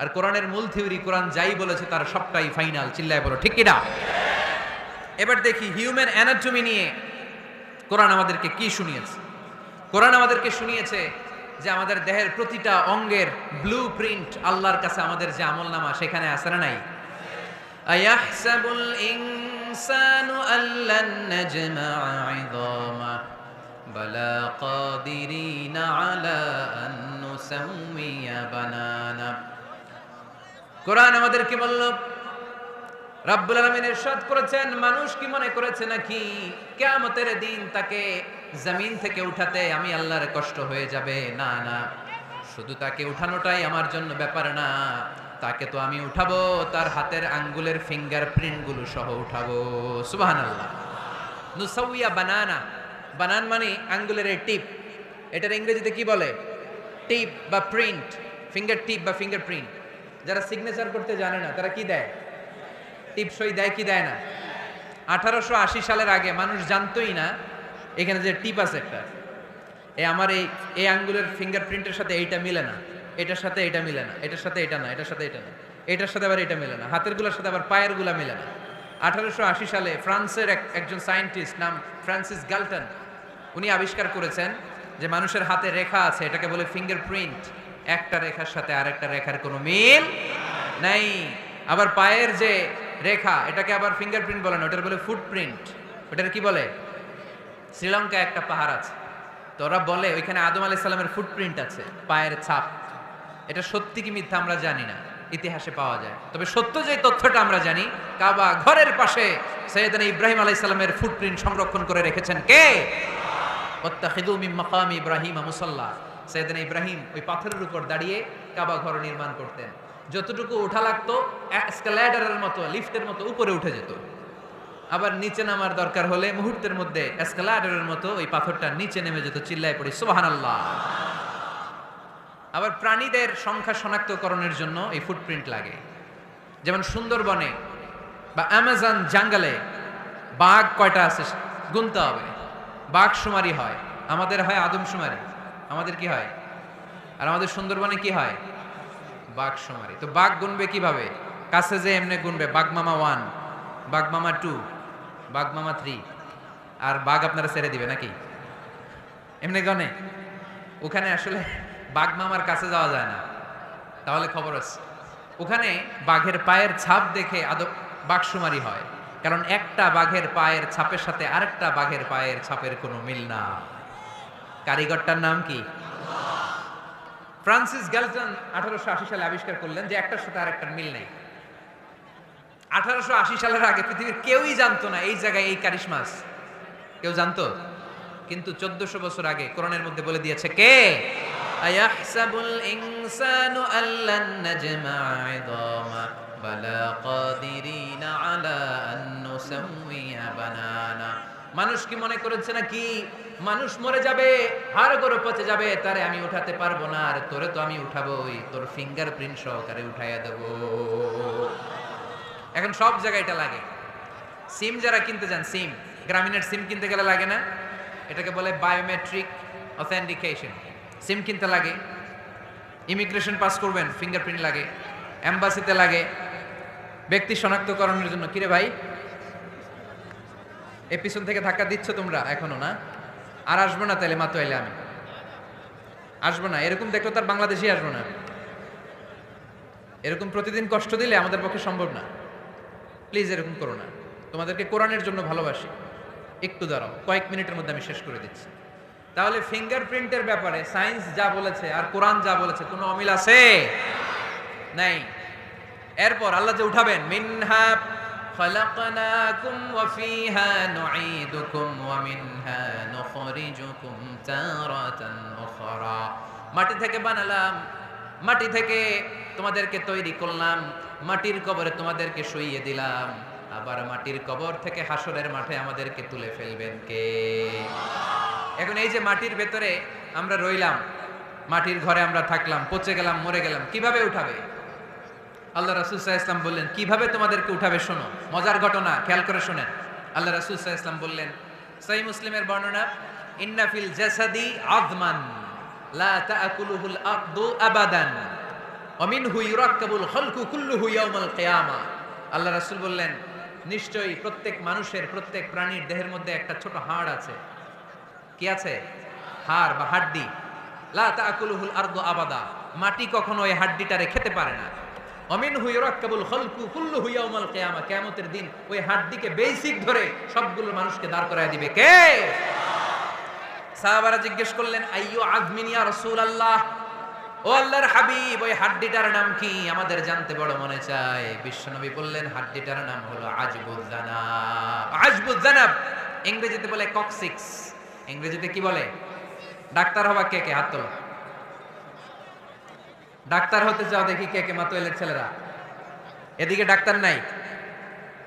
[SPEAKER 1] আর কোরআনের মূল থিওরি, কোরআন যাই বলেছে তার সবটাই ফাইনাল। চিল্লায় বলো ঠিক কিনা? এবার দেখি হিউম্যান অ্যানাটমি নিয়ে কোরআন আমাদেরকে কি শুনিয়েছে। কোরআন আমাদেরকে শুনিয়েছে যে আমাদের দেহের প্রতিটা অঙ্গের ব্লু প্রিন্ট আল্লাহর কাছে আমাদের যে আমলনামা সেখানে আছে না নাই? আয়াহসাবুল ইনসানু আল্লান নাজমা'a 'ইযামা বালা কাদিরিনা আলা আন নুসাউমিয়া বানানা। কোরআন আমাদেরকে বলল, রাব্বুল আলামিন ইরশাদ করেছেন, মানুষ কি মনে করেছে নাকি কিয়ামতের দিন তাকে জমিন থেকে উঠাতে আমি আল্লাহর কষ্ট হয়ে যাবে? না না, শুধু তাকে উঠানোটাই আমার জন্য ব্যাপার না, তাকে তো আমি উঠাবো তার হাতের আঙ্গুলের ফিঙ্গারপ্রিন্ট গুলো সহ উঠাবো। সুবহানাল্লাহ। নুসাউইয়া বানানা, বানান মানে আঙ্গুলের এই টিপ, এটার ইংরেজিতে কি বলে? টিপ বা প্রিন্ট, ফিঙ্গার টিপ বা ফিঙ্গারপ্রিন্ট। যারা সিগনেচার করতে জানে না তারা কি দেয়? টিপসই দেয় কি দেয় না? 1880 সালের আগে মানুষ জানতোই না এখানে যে টিপ আছে একটা, আমার এই আঙ্গুলের ফিঙ্গারপ্রিন্টের সাথে এইটা মিলে না, এটার সাথে এটা মিলে না, এটার সাথে এটা না, এটার সাথে এটা না, এটার সাথে আবার এটা মিলে না, হাতের গুলার সাথে আবার পায়ের গুলা মিলে না। 1880 সালে ফ্রান্সের একজন সায়েন্টিস্ট নাম ফ্রান্সিস গালটন, উনি আবিষ্কার করেছেন যে মানুষের হাতে রেখা আছে, এটাকে বলে ফিঙ্গারপ্রিন্ট। একটা রেখার সাথে আরেকটা রেখার কোনো মিল নাই। আবার পায়ের যে রেখা, এটাকে আবার ফিঙ্গারপ্রিন্ট বলে না, ওটার বলে ফুটপ্রিন্ট। ওটার কি বলে? শ্রীলঙ্কায় একটা পাহাড় আছে, তো ওরা বলে ওইখানে আদম আলাইহিস সালামের ফুটপ্রিন্ট আছে, পায়ের ছাপ। এটা সত্যি কি মিথ্যা আমরা জানি না, ইতিহাসে পাওয়া যায়। তবে সত্য যে তথ্যটা আমরা জানি, কাবা ঘরের পাশে সাইয়েদনা ইব্রাহিম আলাইহিস সালামের ফুটপ্রিন্ট সংরক্ষণ করে রেখেছেন কে? ওয়াত্তাখিযু মিন মাকামি ইব্রাহিম মুসাল্লা। সাইয়েদনা ইব্রাহিম ওই পাথরের উপর দাঁড়িয়ে কাবা ঘর নির্মাণ করতেন। যতটুকু উঠা লাগতো এসকালেটরের মতো, লিফটের মতো উপরে উঠে যেত, আবার নিচে নামার দরকার হলে মুহূর্তের মধ্যে এসকালেটরের মতো ওই পাথরটা নিচে নেমে যেত। চিল্লায় পড়ি সুবহানাল্লাহ। আবার প্রাণীদের সংখ্যা শনাক্তকরণের জন্য এই ফুটপ্রিন্ট লাগে। যেমন সুন্দরবনে বা অ্যামাজন জঙ্গলে বাঘ কয়টা আছে গুনতে হবে, বাঘ শুমারি হয়, আমাদের হয় আদমশুমারি। আমাদের কি হয়? আর আমাদের সুন্দরবনে কি হয়? বাঘ শুমারি। তো বাঘ গুনবে কিভাবে? কাছে যে এমনি গুনবে, বাঘ মামা 1, বাঘ মামা 2, বাঘ মামা 3, আর বাঘ আপনারা ছেড়ে দিবে নাকি? এমনি গনে? ওখানে আসলে বাঘ মামার কাছে যাওয়া যায় না, তাহলে খবর আছে। ওখানে বাঘের পায়ের ছাপ দেখে বাঘ শুমারি হয়, কারণ একটা বাঘের পায়ের ছাপের সাথে আরেকটা বাঘের পায়ের ছাপের কোনো মিল না। কারিগরটার নাম কি? ফ্রান্সিস গ্যালটন 1880 সালে আবিষ্কার করলেন যে একটার সাথে আরেকটার মিল নেই। 1880 সালের আগে পৃথিবীর কেউই জানতো না এই জায়গায় এই কারিশমা আছে। কেউ জানতো? কিন্তু 1400 বছর আগে কোরআনের মধ্যে বলে দিয়েছে কে? আয়াহসাবুল ইনসানু আল্লান নাজমা'a 'ইযামা বালা কাদিরিনা আলা আন নুসাউইয়া বানানা। মানুষ কি মনে করেছে নাকি মানুষ মরে যাবে, হাড়গোড় পচে যাবে, তারে আমি উঠাতে পারবো না, আর তোরে তো আমি উঠাবোই, তোর ফিঙ্গারপ্রিন্ট সহকারে উঠাইয়া দেব। এখন সব জায়গায় এটা লাগে। সিম যারা কিনতে যান, সিম, গ্রামীণের সিম কিনতে গেলে লাগে না? এটাকে বলে বায়োমেট্রিক অথেন্টিকেশন। সিম কিনতে লাগে, ইমিগ্রেশন পাস করবেন, ফিঙ্গারপ্রিন্ট লাগে, এম্বাসিতে লাগে, ব্যক্তি শনাক্তকরণের জন্য। কিরে ভাই, এই পিছন থেকে ধাক্কা দিচ্ছ তোমরা এখনো না? আর আসবো না তাহলে, মাত্র এলে আমি আসবো না। এরকম দেখলে তার বাংলাদেশই আসবো না। এরকম প্রতিদিন কষ্ট দিলে আমাদের পক্ষে সম্ভব না। প্লিজ এরকম করো না। তোমাদেরকে কোরআনের জন্য ভালোবাসি। একটু দাঁড়াও, কয়েক মিনিটের মধ্যে আমি শেষ করে দিচ্ছি। তাহলে ফিঙ্গারপ্রিন্টের ব্যাপারে সায়েন্স যা বলেছে আর কোরআন যা বলেছে কোনো অমিল আছে? নাই। এরপর আল্লাহ যে উঠাবেন, মিনহা খালাকনাকুম ওয়া ফিহা নুঈদুকুম ওয়া মিনহা নুখরিজুকুম তারাতান উখরা। মাটি থেকে বানালাম, মাটি থেকে তোমাদেরকে তৈরি করলাম, মাটির কবরে তোমাদেরকে শুইয়ে দিলাম, আবার মাটির কবর থেকে হাসরের মাঠে আমাদেরকে তুলে ফেলবেন কে? এখন এই যে মাটির ভেতরে আমরা রইলাম, মাটির ঘরে আমরা থাকলাম, পচে গেলাম, মরে গেলাম, কিভাবে উঠাবে? আল্লাহ রাসূল সাল্লাল্লাহু আলাইহি ওয়াসাল্লাম বললেন কিভাবে তোমাদেরকে উঠাবে শোনো, মজার ঘটনা, খেয়াল করে শোনেন। আল্লাহ রাসূল সাল্লাল্লাহু আলাইহি ওয়াসাল্লাম বললেন, সহিহ মুসলিমের বর্ণনা, ইন্না ফিল জাসাদি আযমান লা তাআকুলুহুল আরদু আবাদান ওয়া মিনহু ইউরাক্কাবুল খালকু কুল্লুহু ইয়াউমাল কিয়ামা। আল্লাহ রাসূল বললেন, নিশ্চয়ই প্রত্যেক মানুষের, প্রত্যেক প্রাণীর দেহের মধ্যে একটা ছোট হাড় আছে। কি আছে? হাড় বা হাড্ডি। লা তাআকুলুহুল আরদু আবাদা, মাটি কখনো ওই হাড্ডিটারে খেতে পারে না। অমিনহু ইউরাক্কাবুল খালকু কুল্লুহু ইয়াউমাল কিয়ামা, কিয়ামতের দিন ওই হাড্ডিকে বেসিক ধরে সবগুলো মানুষকে দাঁড় করায় দিবে কে? সাহাবারা জিজ্ঞেস করলেন, আইয়ু আযমিন ইয়া রাসূলুল্লাহ, ও আল্লাহর হাবিব, ওই হাড্ডিটার নাম কি? আমাদের জানতে বড় মনে চায়। বিশ্বনবী বললেন, হাড্ডিটার নাম হলো আজবুজ জানাব। আজবুজ জানাব ইংরেজিতে বলে কক্সিক্স। ইংরেজিতে কি বলে? ডাক্তার হবা কে কে? হাত তোলো। ডাক্তার হতে চাও দেখি কে কে? মাতোয়েলের ছেলেরা এদিকে ডাক্তার নাই,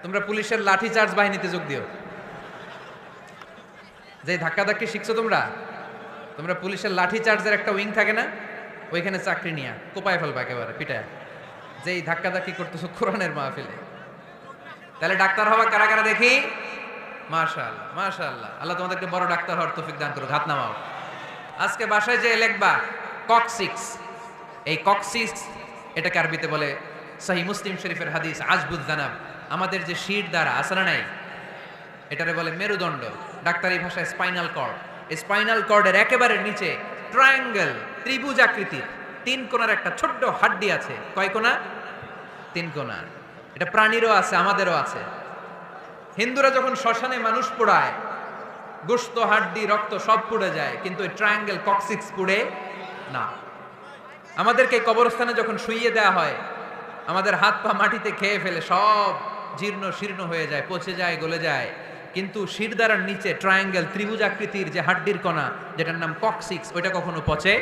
[SPEAKER 1] তোমরা পুলিশের লাঠি চার্জ বাহিনীতে যোগ দিও। যে ধাক্কাধাক্কি শিখছো তোমরা, তোমরা পুলিশের লাঠি চার্জের একটা উইং থাকে না, ওইখানে চাকরি নিয়ে কোপায় ফেলবা একেবারে পিটায়, যেই ধাক্কাধাক্কি করতেছো কোরআনের মাহফিলে। তাহলে ডাক্তার হবা কারা কারা দেখি? মাশাআল্লাহ, মাশাআল্লাহ। আল্লাহ তোমাদেরকে বড় ডাক্তার হওয়ার তৌফিক দান করুক। হাত নামাও। আজকে বাসায় যে লিখবা কক্সিক্স, এই কক্সিক্স এটাকে আরবিতে বলে, সহিহ মুসলিম শরীফের হাদিস, আজবুজ জানাব। আমাদের যে শির দ্বারা আছে না নাই, এটারে বলে মেরুদণ্ড, ডাক্তারি ভাষায় স্পাইনাল কর্ড। এই স্পাইনাল কর্ডের একেবারে নিচে ট্রায়াঙ্গেল, ত্রিভুজ আকৃতির তিন কোণার একটা ছোট্ট হাড্ডি আছে। কয় কোণা? তিন কোণা। এটা প্রাণীরও আছে, আমাদেরও আছে। হিন্দুরা যখন শ্মশানে মানুষ পোড়ায়, গোশত, হাড্ডি, রক্ত সব পুড়ে যায়, কিন্তু ওই ট্রায়াঙ্গেল কক্সিক্স পুড়ে না। আমাদেরকে কবরস্থানে যখন শুইয়ে দেওয়া হয়, আমাদের হাত পা মাটিতে খেয়ে ফেলে, সব জীর্ণ শীর্ণ হয়ে যায়, পচে যায়, গলে যায়, কিন্তু শিরদাঁড়ার নিচে ট্রায়াঙ্গেল, ত্রিভুজ আকৃতির যে হাড্ডির কণা, যেটার নাম কক্সিক্স, ওইটা কখনো পচে?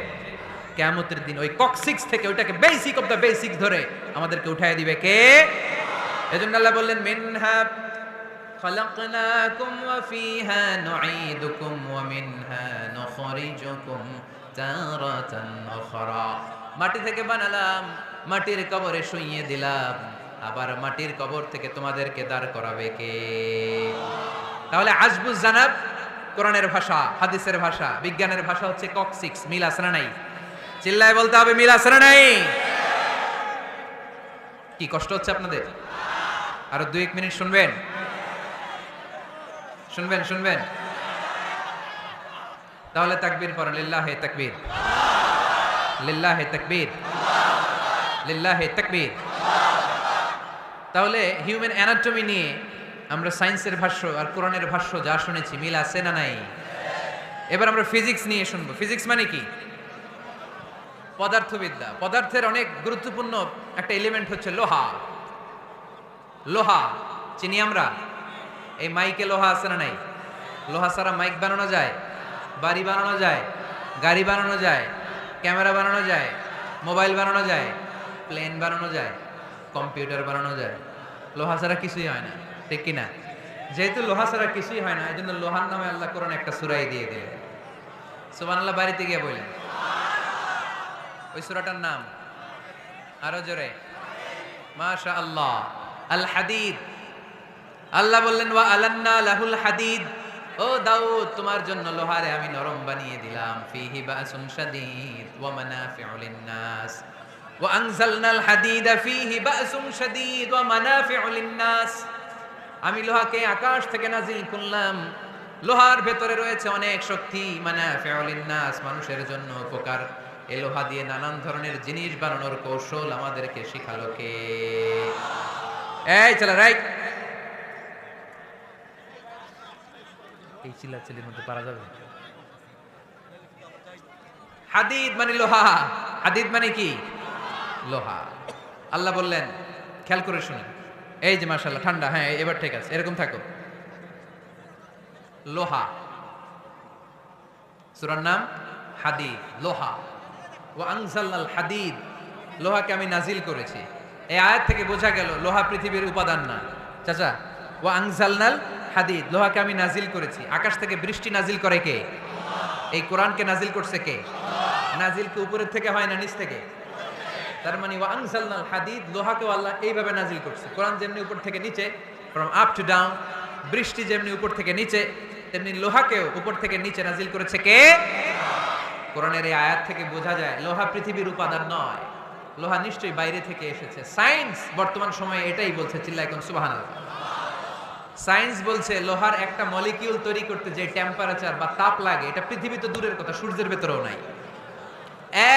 [SPEAKER 1] কিয়ামতের দিন ওই কক্সিক্স থেকে ওইটাকে বেসিক অফ দ্য বেসিক ধরে আমাদেরকে উঠায় দিবে কে? এজন্য আল্লাহ বললেন, মিনহা খালাকনাকুম ওয়া ফিহা নুঈদুকুম ওয়া মিনহা নুখরিজুকুম তারাতান উখরা। মাটি থেকে বানালাম, মাটির কবরে শুইয়ে দিলাম, আবার মাটির কবর থেকে তোমাদেরকে দাঁড় করাবে কে? তাহলে আজবুজ জানাব কোরআনের ভাষা, হাদিসের ভাষা, বিজ্ঞানের ভাষা হচ্ছে কক্সিক্স। মিল আছে না নাই? চিল্লায় বলতে হবে, মিল আছে না নাই? কি কষ্ট হচ্ছে আপনাদের? আরো 2-1 মিনিট শুনবেন? শুনবেন? শুনবেন? তাহলে তাকবীর পড়েন, লিল্লাহে তাকবীর, লিল্লাহে তাকবীর, লিল্লাহে তাকবীর। তাহলে হিউম্যান অ্যানাটমি নিয়ে আমরা সায়েন্সের ভাষ্য আর কোরআনের ভাষ্য যা শুনেছি, মিল আছে না নাই? এবার আমরা ফিজিক্স নিয়ে শুনবো। ফিজিক্স মানে কি? পদার্থবিদ্যা। পদার্থের অনেক গুরুত্বপূর্ণ একটা এলিমেন্ট হচ্ছে লোহা। লোহা চিনি আমরা। এই মাইকে লোহা আছে না নাই? লোহা ছাড়া মাইক বানানো যায়, বাড়ি বানানো যায়, গাড়ি বানানো যায়, ক্যামেরা বানানো যায়, মোবাইল বানানো যায়, প্লেন বানানো যায়, কম্পিউটার বানানো যায়। লোহা ছাড়া কিছুই হয় না, ঠিক কিনা? যেহেতু লোহা ছাড়া কিছুই হয় না, এই জন্য লোহার নামে আল্লাহ কোরআন একটা সূরাই দিয়ে দিলেন। সুবহানাল্লাহ। বাড়িতে গিয়ে বললেন ওই সূরাটার নাম, আরো জোরে, মাশাআল্লাহ, আল হাদিদ। আল্লাহ বললেন, ওয়া আলান্না লাহুল হাদিদ, ও দাউদ তোমার জন্য লোহারে আমি নরম বানিয়ে দিলাম। ফিহি বাসুন শাদীদ ওয়া মানাফিউ লিন-নাস ওয়া আনজালনাল হাদিদা ফিহি বাসুন শাদীদ ওয়া মানাফিউ লিন-নাস। আমি লোহাকে আকাশ থেকে নাজিল করলাম, লোহার ভেতরে রয়েছে অনেক শক্তি। মানাফিউ লিন-নাস, মানুষের জন্য উপকার। এই লোহা দিয়ে নানান ধরনের জিনিস বানানোর কৌশল আমাদেরকে শিখালো কে? এই চলো রাইট। এই চিল্লাচিল্লির মধ্যে পারা যাবে? হাদিদ মানে লোহা। হাদিদ মানে কি? লোহা। আল্লাহ বললেন, খেয়াল করে শুনুন, এই যে মাশাআল্লাহ ঠান্ডা, হ্যাঁ এবার ঠিক আছে, এরকম থাকো। লোহা, সূরার নাম হাদিদ, লোহা। ওয়া আনজালনাল হাদিদ, লোহাকে আমি নাজিল করেছি। এই আয়াত থেকে বোঝা গেল লোহা পৃথিবীর উপাদান না। চাচা, ওয়া আনজালনাল হাদিদ, লোহাকে আমি নাজিল করেছি। আকাশ থেকে বৃষ্টি নাজিল করে কে? এই কোরআনকে নাজিল করছে কে? নাজিল কি উপরের থেকে হয় না নিচ থেকে? তার মানে ওয়া আনজালনাল হাদিদ, লোহাকেও আল্লাহ এইভাবে নাজিল করছে। কোরআন যেমনি উপর থেকে নিচে, ফ্রম আপ টু ডাউন, বৃষ্টি যেমনি উপর থেকে নিচে, তেমনি লোহাকেও উপর থেকে নিচে নাজিল করেছে কে? কোরআনের এই আয়াত থেকে বোঝা যায় লোহা পৃথিবীর উপাদান নয়, লোহা নিশ্চয়ই বাইরে থেকে এসেছে। সায়েন্স বর্তমান সময়ে এটাই বলছে, চিল্লায় কোন সুবহানাল্লাহ। সায়েন্স বলছে লোহার একটা মলিকিউল তৈরি করতে যে টেম্পারেচার বা তাপ লাগে, এটা পৃথিবী তো দূরের কথা, সূর্যের ভেতরেও নাই।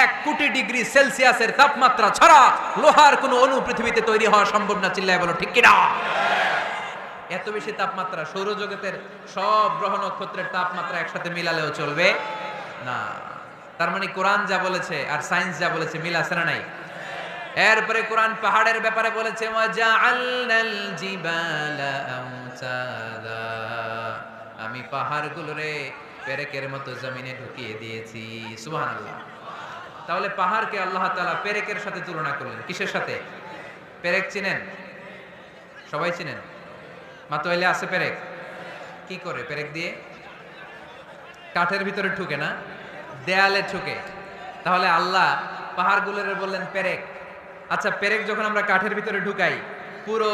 [SPEAKER 1] 1 কোটি ডিগ্রি সেলসিয়াসের তাপমাত্রা ছাড়া লোহার কোনো অণু পৃথিবীতে তৈরি হওয়া সম্ভব না। চিল্লায় বলো ঠিক কিনা? এত বেশি তাপমাত্রা, সৌরজগতের সব গ্রহ নক্ষত্রের তাপমাত্রা একসাথে মিলালেও চলবে না। তার মানে কোরআন যা বলেছে আর সায়েন্স যা বলেছে মিল আছে না নাই? এরপরে কোরআন পাহাড়ের ব্যাপারে বলেছে, ওয়াজআলনাল জিবালা আওতাদা, আমি পাহাড়গুলোরে পেরেকের মতো জমিনে ঢুকিয়ে দিয়েছি। সুবহানাল্লাহ। তাহলে পাহাড়কে আল্লাহ তাআলা পেরেকের সাথে তুলনা করলেন। কিসের সাথে? পেরেক চিনেন? সবাই চিনেন? মাতোয়াইলে আছে পেরেক? কি করে পেরেক দিয়ে? কাঠের ভিতরে ঢুকে না, দেয়ালে ঢুকে। তাহলে আল্লাহ পাহাড়গুলোরে বললেন পেরেক। আচ্ছা, পেরেক যখন আমরা কাঠের ভিতরে ঢুকাই, পুরো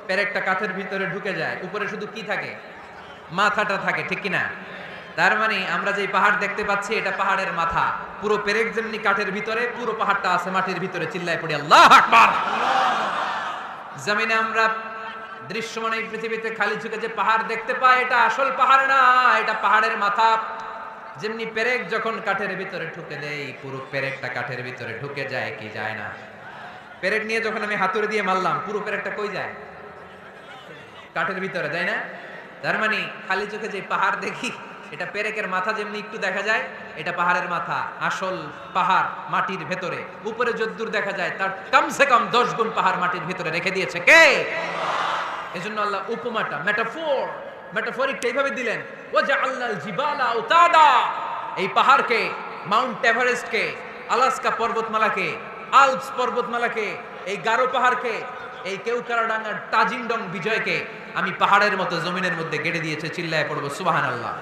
[SPEAKER 1] পেরেকটা কাঠের ভিতরে ঢুকে যায়, উপরে শুধু কি থাকে? মাথাটা থাকে, ঠিক কিনা? তার মানে আমরা যে পাহাড় দেখতে পাচ্ছি এটা পাহাড়ের মাথা। পুরো পেরেক যেমনি কাঠের ভিতরে, পুরো পাহাড়টা আছে মাটির ভিতরে। চিল্লায় পড়ি আল্লাহু আকবার। জমিনে আমরা দৃশ্যমান এই পৃথিবীতে খালি চোখে যে পাহাড় দেখতে পাই, এটা আসল পাহাড় না, এটা পাহাড়ের মাথা। যেমনি পেরেক যখন কাঠের ভিতরে ঢুকে দেয়, পুরো পেরেকটা কাঠের ভিতরে ঢুকে যায় কি যায় না? পেরেক নিয়ে যখন আমি হাতুড়ি দিয়ে মারলাম, পুরো পেরেকটা কই যায়? কাঠের ভিতরে, যায় না? তার মানে খালি চোখে যে পাহাড় দেখি, এটা পেরেকের মাথা যেমনি একটু দেখা যায়, এটা পাহাড়ের মাথা। আসল পাহাড় মাটির ভেতরে, উপরে যদ্দূর দেখা যায় তার কমসে কম 10 গুণ পাহাড় মাটির ভিতরে রেখে দিয়েছে কে? এজন্য আল্লাহ উপমাটা, মেটাফরিকটা এইভাবে দিলেন, ওয়াজআলনাল জিবালা আওতাদা, এই পাহাড়কে, মাউন্ট এভারেস্টকে, আলাস্কা পর্বতমালাকে, আল্পস পর্বতমালাকে, এই গারো পাহাড়কে, এই কেওক্রাডাঙ্গার তাজিংডং বিজয়কে আমি পাহাড়ের মতো জমিনের মধ্যে গেড়ে দিয়েছে। চিল্লায় পড়বো সুবহানাল্লাহ।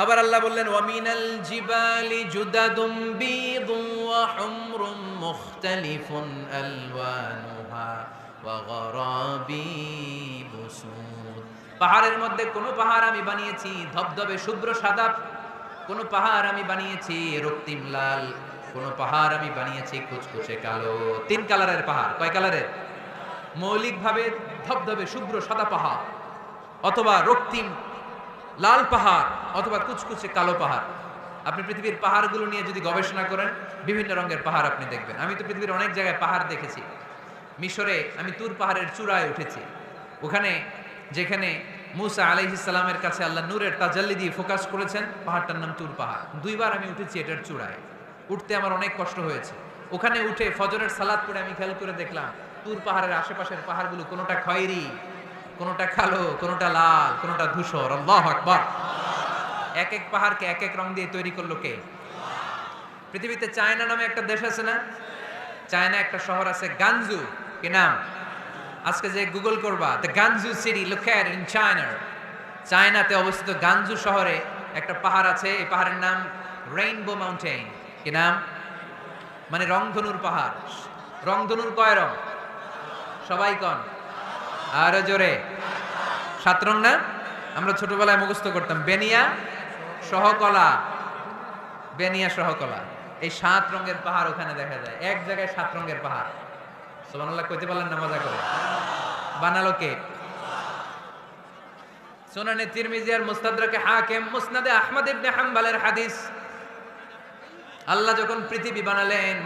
[SPEAKER 1] আবার আল্লাহ বললেন, ওয়া মিনাল জিবালি জুদাদুম বীদুন ওয়া হুমরুম মুখতালিফুন আলওয়ানুহা ওয়া গরাবিবু সুদ। পাহাড়ের মধ্যে কোন পাহাড় আমি বানিয়েছি ধবধবে শুভ্র সাদা, কোন পাহাড় আমি বানিয়েছি রক্তিম লাল, কোন পাহাড় আমি বানিয়েছি কুচকুচে কালো। 3 কালারের পাহাড়। কয় কালারের? মৌলিকভাবে ধবধবে শুভ্র সাদা পাহাড়, অথবা রক্তিম লাল পাহাড়, অথবা কুচকুচে কালো পাহাড়। আপনি পৃথিবীর পাহাড়গুলো নিয়ে যদি গবেষণা করেন, বিভিন্ন রঙের পাহাড় আপনি দেখবেন। আমি তো পৃথিবীর অনেক জায়গায় পাহাড় দেখেছি। মিশরে আমি তুর পাহাড়ের চূড়ায় উঠেছি। ওখানে যেখানে মুসা আলাইহিস সালামের কাছে আল্লাহ নূরের তাজাল্লি দিয়ে ফোকাস করেছেন, পাহাড়টার নাম তুর পাহাড়। 2 বার আমি উঠেছি এটার চূড়ায়। উঠতে আমার অনেক কষ্ট হয়েছে। ওখানে উঠে ফজরের সালাত পড়ে আমি খেয়াল করে দেখলাম তুর পাহাড়ের আশেপাশের পাহাড়গুলো কোনোটা খয়েরি, কোনোটা কালো, কোনোটা লাল, কোনোটা ধূসর। আল্লাহু আকবার। এক এক পাহাড়কে এক এক রং দিয়ে তৈরি করলো কে? পৃথিবীতে চায়না নামে একটা দেশ আছে না? চায়না একটা শহর আছে গানজু। কি নাম? আজকে যে গুগল করবা, the গানজু city located in China, চায়নাতে অবস্থিত গানজু শহরে একটা পাহাড় আছে। এই পাহাড়ের নাম রেইনবো মাউন্টেন। কি নাম? মানে রংধনুর পাহাড়। রংধনুর কয় রং? সবাই কন, আরো জোরে। 7 রং না? আমরা ছোটবেলায় মুখস্থ করতাম, বেনিয়া সহকলা, বেনিয়া সহকলা। এই 7 রঙের পাহাড় ওখানে দেখা যায়। এক জায়গায় 7 রঙের পাহাড়। সুবহানাল্লাহ কইতে পারলেন না? মজা করে বানালো কে? সুনানে তিরমিজি আর মুস্তাদরাকে হাকিম, মুসনাদে আহমদ ইবনে হাম্বলের হাদিস। আল্লাহ যখন পৃথিবী বানালেন,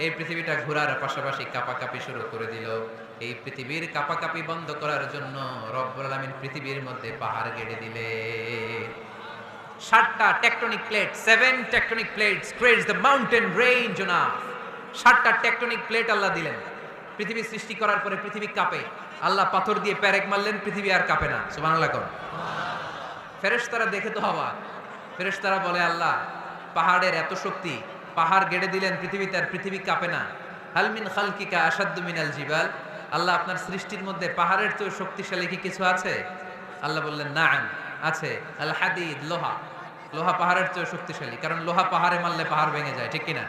[SPEAKER 1] এই পৃথিবীটা ঘোরার পাশাপাশি কাঁপাকাঁপি শুরু করে দিল। এই পৃথিবীর কাঁপাকাঁপি বন্ধ করার জন্য রব্বুল আলামিন পৃথিবীর মধ্যে পাহাড় গেড়ে দিলেন। 7টা tectonic plate, 7 tectonic plates creates the mountain range on earth. 7টা টেকটনিক প্লেট আল্লাহ দিলেন। পৃথিবী সৃষ্টি করার পরে পৃথিবী কাঁপে। আল্লাহ পাথর দিয়ে পেরেক মারলেন, পৃথিবী আর কাঁপে না। সুবহানাল্লাহ কোন? ফেরেশতারা দেখে তো অবাক। ফেরেশতারা বলে, আল্লাহ পাহাড়ের এত শক্তি, পাহাড় গেড়ে দিলেন পৃথিবীতে, আর পৃথিবী কাঁপে না। হাল মিন খালকিকা আসাদ্দু মিনাল জিবাল, আল্লাহ আপনার সৃষ্টির মধ্যে পাহাড়ের চেয়ে শক্তিশালী কি কিছু আছে? আল্লাহ বললেন নাআম, আছে। আল হাদিদ, লোহা। লোহা পাহাড়ের চেয়ে শক্তিশালী, কারণ লোহা পাহাড়ে মারলে পাহাড় ভেঙে যায়, ঠিক কিনা?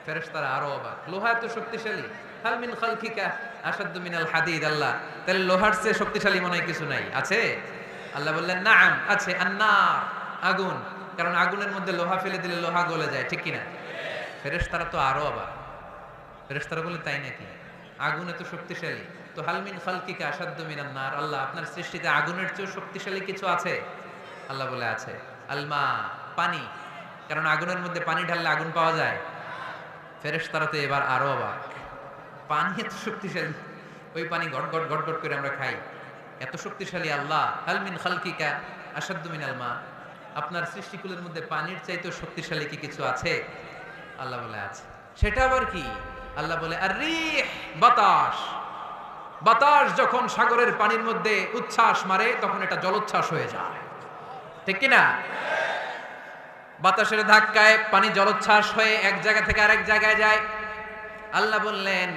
[SPEAKER 1] ফেরেশতারা আরো অবাক, লোহা এত শক্তিশালী? হাল মিন খালকিকা আসাদ্দু মিনাল হাদিদ, আল্লাহ তাহলে লোহার চেয়ে শক্তিশালী মনে হয় কিছু নাই, আছে? আল্লাহ বললেন নাআম, আছে। আন্নার, আগুন, কারণ আগুনের মধ্যে লোহা ফেলে দিলে লোহা গলে যায়, ঠিক কিনা? ফেরেশতারা তো আরো অবাক। ফেরেশতারা বলে তাই নাকি? আগুন এত শক্তিশালী, তো হাল মিন খালকিকা আসাদ্দু মিনান নার, আল্লাহ আপনার সৃষ্টিতে আগুনের চেয়ে শক্তিশালী কিছু আছে? আল্লাহ বলে আছে। আলমা, পানি, কারণ আগুনের মধ্যে পানি ঢাললে আগুন পাওয়া যায়। ফেরেশতারা তো এবার আরো অবাক, পানি এত শক্তিশালী, ওই পানি গট গট গট গট করে আমরা খাই, এত শক্তিশালী আল্লাহ। হাল মিন খালকিকা আসাদ্দু মিনাল মা, আপনার সৃষ্টিকুলের মধ্যে পানির চাইতে শক্তিশালী কি কিছু আছে? আল্লাহ বলে আছে। সেটা আবার কি? আল্লাহ বলে আর রিহ, বাতাস। বাতাস যখন সাগরের পানির মধ্যে উচ্ছ্বাস মারে তখন এটা জলোচ্ছ্বাস হয়ে যায়, ঠিক কিনা? বাতাসের ধাক্কায় পানি জলোচ্ছ্বাস হয়ে এক জায়গা থেকে আরেক জায়গায় যায়। আল্লাহ বললেন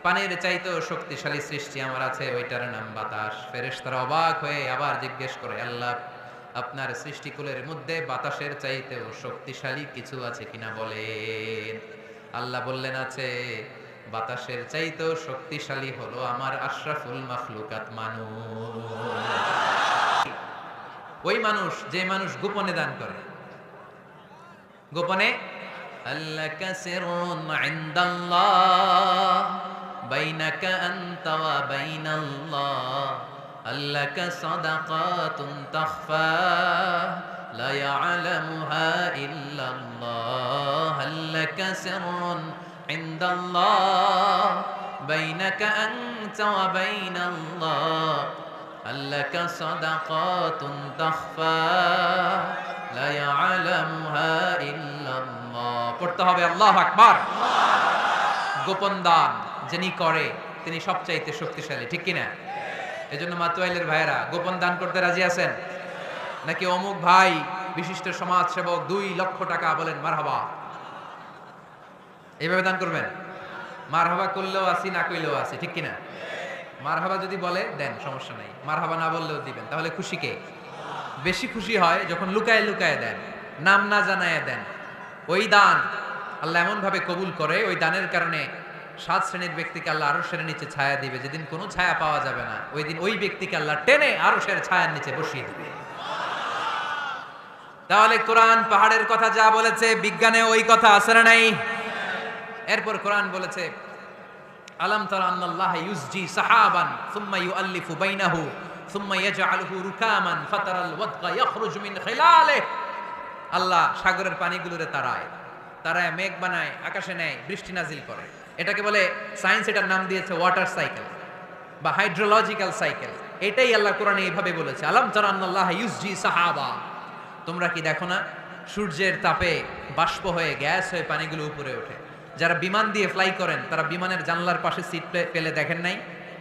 [SPEAKER 1] পানির চাইতেও শক্তিশালী সৃষ্টি আমার আছে, ওইটার নাম বাতাস। ফেরেশতারা অবাক হয়ে আবার জিজ্ঞেস করে, আল্লাহ আপনার সৃষ্টিকুলের মধ্যে বাতাসের চাইতেও শক্তিশালী কিছু আছে কিনা বলেন। আল্লাহ বললেন আছে। বাতাসের চাইতেও শক্তিশালী হলো আমার আশরাফুল মাখলুকাত মানুষ। ওই মানুষ যে মানুষ গোপনে দান করে, গোপনে। আল্লাকা সিররুন ইনদাল্লাহ বাইনাকা আনতা ওয়া বাইনাল্লাহ, আল্লাকা সাদাকাতুন তাখফা লা ইয়ালামুহা ইল্লাল্লাহ, আল্লাকা সিররুন ইনদাল্লাহ বাইনাকা আনতা ওয়া বাইনাল্লাহ, আল্লাকা সাদাকাতুন তাখফা লা ইয়ালামুহা ইল্লাল্লাহ। পড়তে হবে আল্লাহু আকবার। গোপন দান যিনি করে তিনি সবচাইতে শক্তিশালী, ঠিক কিনা? এজন্য মাতুয়াইলের ভাইরা গোপন দান করতে রাজি আছেন নাকি? অমুক ভাই বিশিষ্ট সমাজ সেবক 2 লক্ষ টাকা, বলেন মারহাবা। এইভাবে দান করবেন। মারহাবা করলেও আসি, না কইলেও আসি, ঠিক কিনা? মারহাবা যদি বলে দেন, সমস্যা নাই। মারহাবা না বললেও দিবেন। তাহলে খুশি কে? বেশি খুশি হয় যখন লুকায় লুকায় দেন, নাম না জানায় দেন। ওই দান আল্লাহ এমন ভাবে কবুল করে, ওই দানের কারণে 7 শ্রেণীর ব্যক্তিকে আল্লাহ আরশের নিচে ছায়া দিবে। যেদিন কোনো ছায়া পাওয়া যাবে না, ওই দিন ওই ব্যক্তিকে আল্লাহ টেনে আরশের ছায়ার নিচে বসিয়ে দিবে। তাহলে কোরআন পাহাড়ের কথা যা বলেছে, বিজ্ঞানে ওই কথা আছে না নাই? এরপর কোরআন বলেছে আলাম তারা আন্নাল্লাহা ইউসজি সাহাবান সুম্মা ইউআল্লিফু বাইনাহু সুম্মা ইয়াজআলুহু রুকামান ফাতারাল ওয়াদকা ইয়াখরুজু মিন খিলালিহি, আল্লাহ সাগরের পানিগুলোরে তারায় মেঘ বানায়, আকাশে নেয়, বৃষ্টি নাজিল করে। এটাকে বলে, সায়েন্স এটার নাম দিয়েছে ওয়াটার সাইকেল বা হাইড্রোলজিক্যাল সাইকেল। এটাই আল্লাহ কোরআনে এইভাবে বলেছে, আলাম তারা আন্নাল্লাহা ইউসজি সাহাবা, তোমরা কি দেখো না সূর্যের তাপে বাষ্প হয়ে গ্যাস হয়ে পানিগুলো উপরে ওঠে। যারা বিমান দিয়ে ফ্লাই করেন তারা বিমানের জানলার পাশে সিট পেলে দেখেন নাই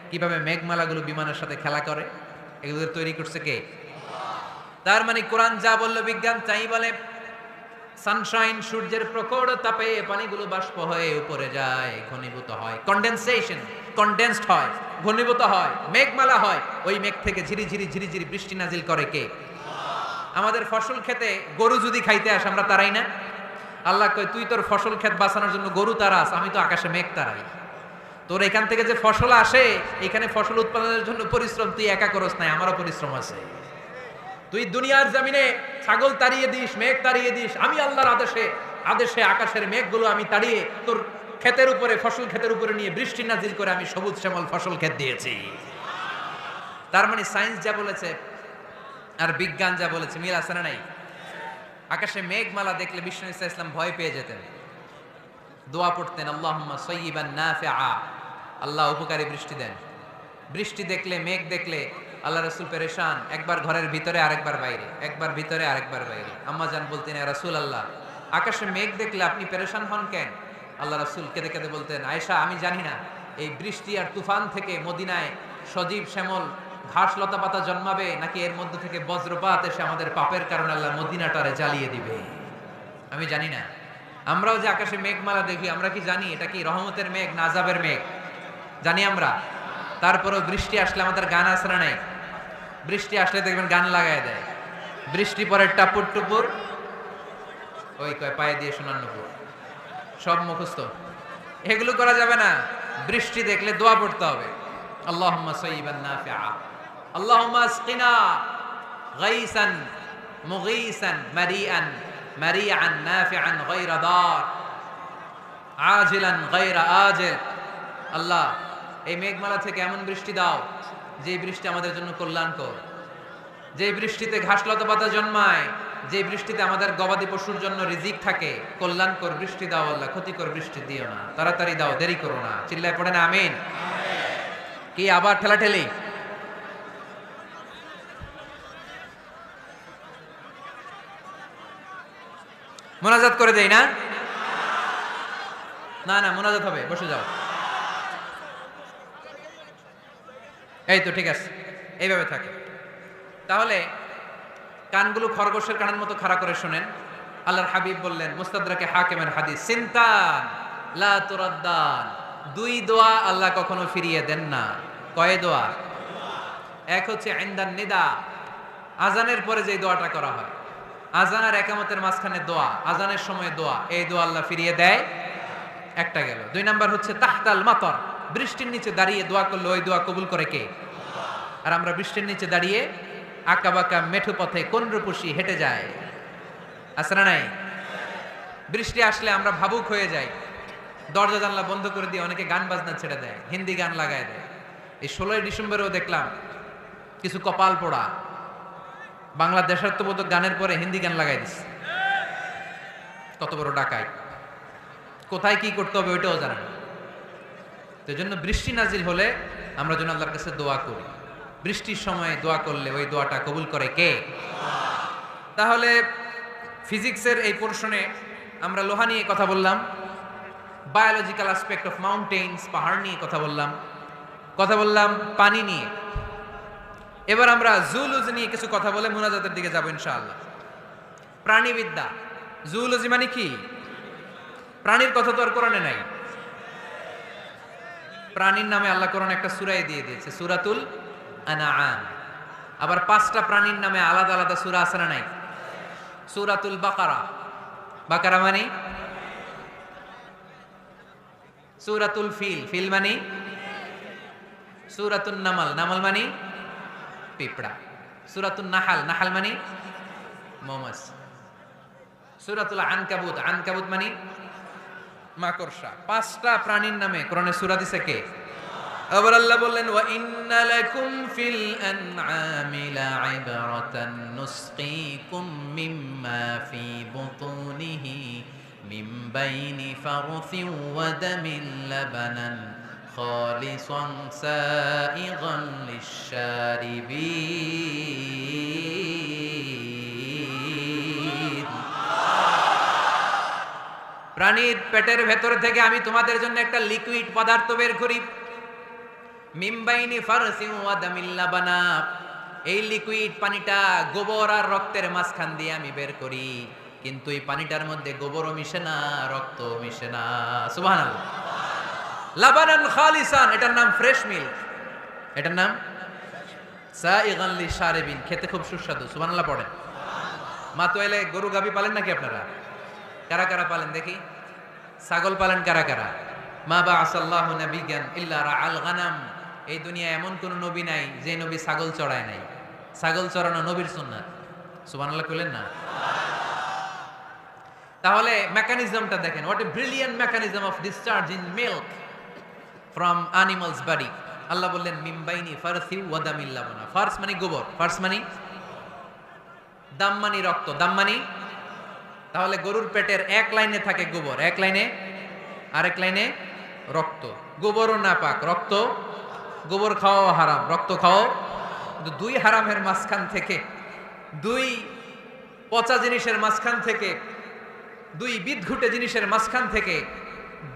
[SPEAKER 1] কিভাবে মেঘমালাগুলো বিমানের সাথে খেলা করে? এগুলো তৈরি করছে কে? তার মানে কোরআন যা বলল বিজ্ঞান তাই বলে। সানশাইন, সূর্যের প্রখর তাপে পানিগুলো বাষ্প হয়ে উপরে যায়, ঘনীভূত হয়, কনডেন্সড হয়, ঘনীভূত হয়, মেঘমালা হয়। ওই মেঘ থেকে ঝিরি ঝিরি ঝিরি ঝিরি বৃষ্টি নাজিল করে কে? আমাদের ফসল খেতে গরু যদি খাইতে আসে আমরা তারাই না? আল্লাহ কয় তুই তোর ফসল ক্ষেত বাঁচানোর জন্য গরু তারাস, আমি তো আকাশে মেঘ তারাই। তোর এখান থেকে যে ফসল আসে, এখানে ফসল উৎপাদনের জন্য পরিশ্রম তুই একা করস নাই, আমারও পরিশ্রম আছে। তুই দুনিয়ার জমিনে ছাগল তাড়িয়ে দিস, মেঘ তাড়িয়ে দিস, আমি আল্লাহর আদেশে আকাশের মেঘগুলো আমি তাড়িয়ে তোর ক্ষেতের উপরে, ফসল ক্ষেতের উপরে নিয়ে বৃষ্টি নাজিল করে আমি সবুজ শ্যামল ফসল ক্ষেত দিয়েছি। তার মানে সায়েন্স যা বলেছে আর বিজ্ঞান যা বলেছে মিল আছে না নাই? আকাশে মেঘমালা দেখলে বিষ্ণু ইসা ইসলাম ভয় পেয়ে যেতেন, দোয়া পড়তেন আল্লাহুম্মা সাইয়িবান নাফিআ, আল্লাহ উপকারী বৃষ্টি দেন। বৃষ্টি দেখলে, মেঘ দেখলে আল্লাহ রাসূল পেরেশান, একবার ঘরের ভিতরে আরেকবার বাইরে, একবার ভিতরে আরেকবার বাইরে। আম্মা জান বলতেন ইয়া রাসূলুল্লাহ, আকাশে মেঘ দেখলে আপনি পেরেশান হন কেন? আল্লাহ রাসূল কেঁদে কেঁদে বলতেন, আয়েশা আমি জানি না এই বৃষ্টি আর তুফান থেকে মদিনায় সজীব শ্যামল ঘাস লতা পাতা জন্মাবে নাকি এর মধ্যে থেকে বজ্রপাত এসে আমাদের পাপের কারণে আল্লাহ মদিনাটারে জ্বালিয়ে দিবে, আমি জানি না। আমরাও যে আকাশে মেঘমালা দেখি, আমরা কি জানি এটা কি রহমতের মেঘ না আযাবের মেঘ? জানি আমরা। তারপরেও বৃষ্টি আসলে আমাদের গান আসরা নাই। বৃষ্টি আসলে দেখবেন গান লাগায় দেয়। বৃষ্টি পরে টাপুর টুপুর, ওই কয় পায়ে দিয়ে শোনার নুপুর, সব মুখস্থ। এগুলো করা যাবে না। বৃষ্টি দেখলে দোয়া পড়তে হবে, আল্লাহুম্মা সাইয়্যিবান নাফিআ, আল্লাহুম্মা আসকিনা গাইসান মুগীসান মারিআন মারিআন নাফিআন গায়রা দার আজিলান গায়রা আজিল। আল্লাহ, এই মেঘমালা থেকে এমন বৃষ্টি দাও যে বৃষ্টি আমাদের জন্য কল্যাণকর, যে বৃষ্টিতে ঘাসলতা পাতা জন্মায়, যে বৃষ্টিতে আমাদের গবাদি পশুর জন্য রিজিক থাকে। কল্যাণকর বৃষ্টি দাও আল্লাহ, ক্ষতিকর বৃষ্টি দিও না, তাড়াতাড়ি দাও, দেরি করো না। চিল্লায় পড়ে না আমিন। কি আবার ঠেলাঠেলি? মোনাজাত করে দেই না? না না, মোনাজাত হবে, বসে যাও। এই তো ঠিক আছে, এইভাবে থাকে। তাহলে কানগুলো খরগোশের কানের মতো খাড়া করে শোনেন। আল্লাহর হাবিব বললেন, মুস্তাদরাকে হাকিমের হাদিস, সিনতান লা তুরাদ্দান, দুই দোয়া আল্লাহ কখনো ফিরিয়ে দেন না। কয় দোয়া? এক হচ্ছে ইনদান নিদা, আজানের পরে যে দোয়াটা করা হয়, আজান আর একামতের মাঝখানে দোয়া, আজানের সময় দোয়া, এই দোয়া আল্লাহ ফিরিয়ে দেয়, একটা গেল। দুই নাম্বার হচ্ছে তাহতাল মাতর, বৃষ্টির নিচে দাঁড়িয়ে দোয়া করলে ওই দোয়া কবুল করে কে? আর আমরা বৃষ্টির নিচে দাঁড়িয়ে আঁকা বাঁকা মেঠো পথে কোন রূপসী হেঁটে যায়, আছে না নাই? বৃষ্টি আসলে আমরা ভাবুক হয়ে যাই, দরজা জানলা বন্ধ করে দিয়ে অনেকে গান বাজনা ছেড়ে দেয়, হিন্দি গান লাগায় দেয়। এই 16ই ডিসেম্বরেও দেখলাম কিছু কপাল পোড়া বাংলা দেশাত্মবোধক গানের পরে হিন্দি গান লাগাই দিচ্ছে। কত বড় ডাকাই! কোথায় কি করতে হবে ওইটাও জানে না। তো জন্য বৃষ্টি নাজিল হলে আমরা যেন আল্লাহর কাছে দোয়া করি। বৃষ্টির সময় দোয়া করলে ওই দোয়াটা কবুল করে কে? তাহলে ফিজিক্সের এই পোর্শনে আমরা লোহা নিয়ে কথা বললাম, বায়োলজিক্যাল অ্যাসপেক্ট অফ মাউন্টেইনস, পাহাড় নিয়ে কথা বললাম পানি নিয়ে। এবার আমরা জুলজি নিয়ে কিছু কথা বলে মুনাজাতের দিকে যাব ইনশাআল্লাহ। প্রাণীবিদ্যা, জুলজি মানে কি? প্রাণীর কথা তো আর কোরআনে নাই। প্রাণীর নামে আল্লাহ কোরআনে একটা সূরা দিয়ে দিয়েছে, সূরাতুল আনআম। আবার 5টা প্রাণীর নামে আলাদা আলাদা সূরা আছে না নাই? সূরাতুল বাকারা, বাকারা মানে সূরাতুল ফিল, ফিল মানে সূরাতুন নামাল, নামাল মানে পিঁপড়া, সূরাতুন নাহাল, নাহাল মানে মৌমাছি, সূরাতুল আনকাবুত, আনকাবুত মানে মাকড়সা। 5টা প্রাণীর নামে কোরআনে সূরা দিছে কে? আবার আল্লাহ বললেন, ওয়া ইন্না লাকুম ফিল আনআমি লা'iবরাতান নুসকিকুম মিম্মা ফি বুতুনিহি মিন বাইনি ফারথিন ওয়া দামিন লাবানান খালিসান সাইগান লিশ-শারিবিন। প্রাণীর পেটের ভেতর থেকে আমি তোমাদের জন্য একটা লিকুইড পদার্থ বের করি, মিমবাইনি ফারসি ওয়া দামিল লাবানা, এই লিকুইড পানিটা গোবর আর রক্তের মাঝখান দিয়ে আমি বের করি, কিন্তু এই পানিটার মধ্যে গোবরও মিশে না, রক্তও মিশে না। সুবহানাল্লাহ। লাবানান খালিসান, এটার নাম ফ্রেশ মিল্ক, এটার নাম সাইগান লিশ-শারিবিন, খেতে খুব সুস্বাদু। সুবহানাল্লাহ পড়েন। মা তো এলে গরু গাবি পালেন নাকি আপনারা? কারা কারা পালেন দেখি? ছাগল পালেন কারা কারা? মা বা'আসাল্লাহু নাবিয়্যান ইল্লা রাআল গানাম, এই দুনিয়ায় এমন কোন নবী নাই যে নবী ছাগল চড়ায় নাই। ছাগল চড়ানো নবীর সুন্নাত। সুবহানাল্লাহ কইলেন না? তাহলে মেকানিজমটা দেখেন, what a brilliant mechanism of discharging milk from animals body. আল্লাহ বললেন মিমবাইনি ফারসি ওয়া দামিল লাবানা। ফারস মানে গোবর, ফারস মানে দাম মানে রক্ত, দাম মানে, তাহলে গরুর পেটের এক লাইনে থাকে গোবর, এক লাইনে, আরেক লাইনে রক্ত। গোবরও নাপাক, রক্ত, গোবর খাওয়াও হারাম, রক্ত খাওয়াও। কিন্তু দুই হারামের মাঝখান থেকে, দুই পচা জিনিসের মাঝখান থেকে, দুই বিদঘুটে জিনিসের মাঝখান থেকে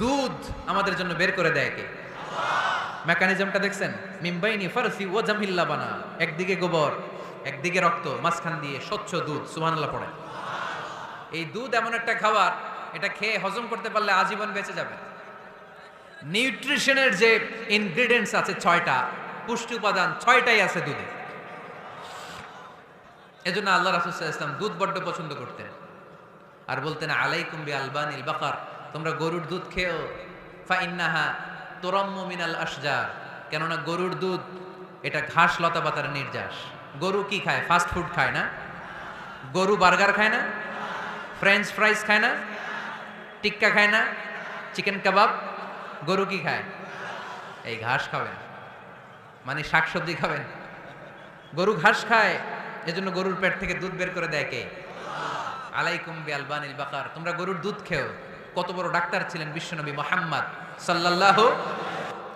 [SPEAKER 1] দুধ আমাদের জন্য বের করে দেয় কে? মেকানিজমটা দেখছেন? মিমবাইনি ফারসি ওয়া দামিল লাবানা, একদিকে গোবর একদিকে রক্ত, মাঝখান দিয়ে স্বচ্ছ দুধ। সুবহানাল্লাহ পড়েন। এই দুধ এমন একটা খাবার, এটা খেয়ে হজম করতে পারলে আজীবন বেঁচে যাবে। নিউট্রিশনের যে ইনগ্রেডিয়েন্টস আছে 6টা, পুষ্টি উপাদান 6টাই আছে দুধে। এজন্য আল্লাহ রাসূল সাল্লাল্লাহু আলাইহি ওয়াসাল্লাম দুধ বড্ড পছন্দ করতেন আর বলতেন আলাইকুম বি আলবানিল বাকার, তোমরা গরুর দুধ খেও, ফা ইন্নাহা তুরাম্মু মিনাল আশজার, কেননা গরুর দুধ এটা ঘাস লতা পাতার নির্যাস। গরু কি খায়? ফাস্ট ফুড খায় না? গরু বার্গার খায় না? ফ্রেঞ্চ ফ্রাইজ খায় না? টিক্কা খায় না? চিকেন কাবাব? গরু কি খায়? এই ঘাস খাবেন, মানে শাকসবজি খাবেন। গরু ঘাস খায়, এজন্য গরুর পেট থেকে দুধ বের করে দেয় কে? আলাইকুম বি আলবানিল বাকার, তোমরা গরুর দুধ খেও। কত বড় ডাক্তার ছিলেন বিশ্বনবী মুহাম্মদ সাল্লাল্লাহু,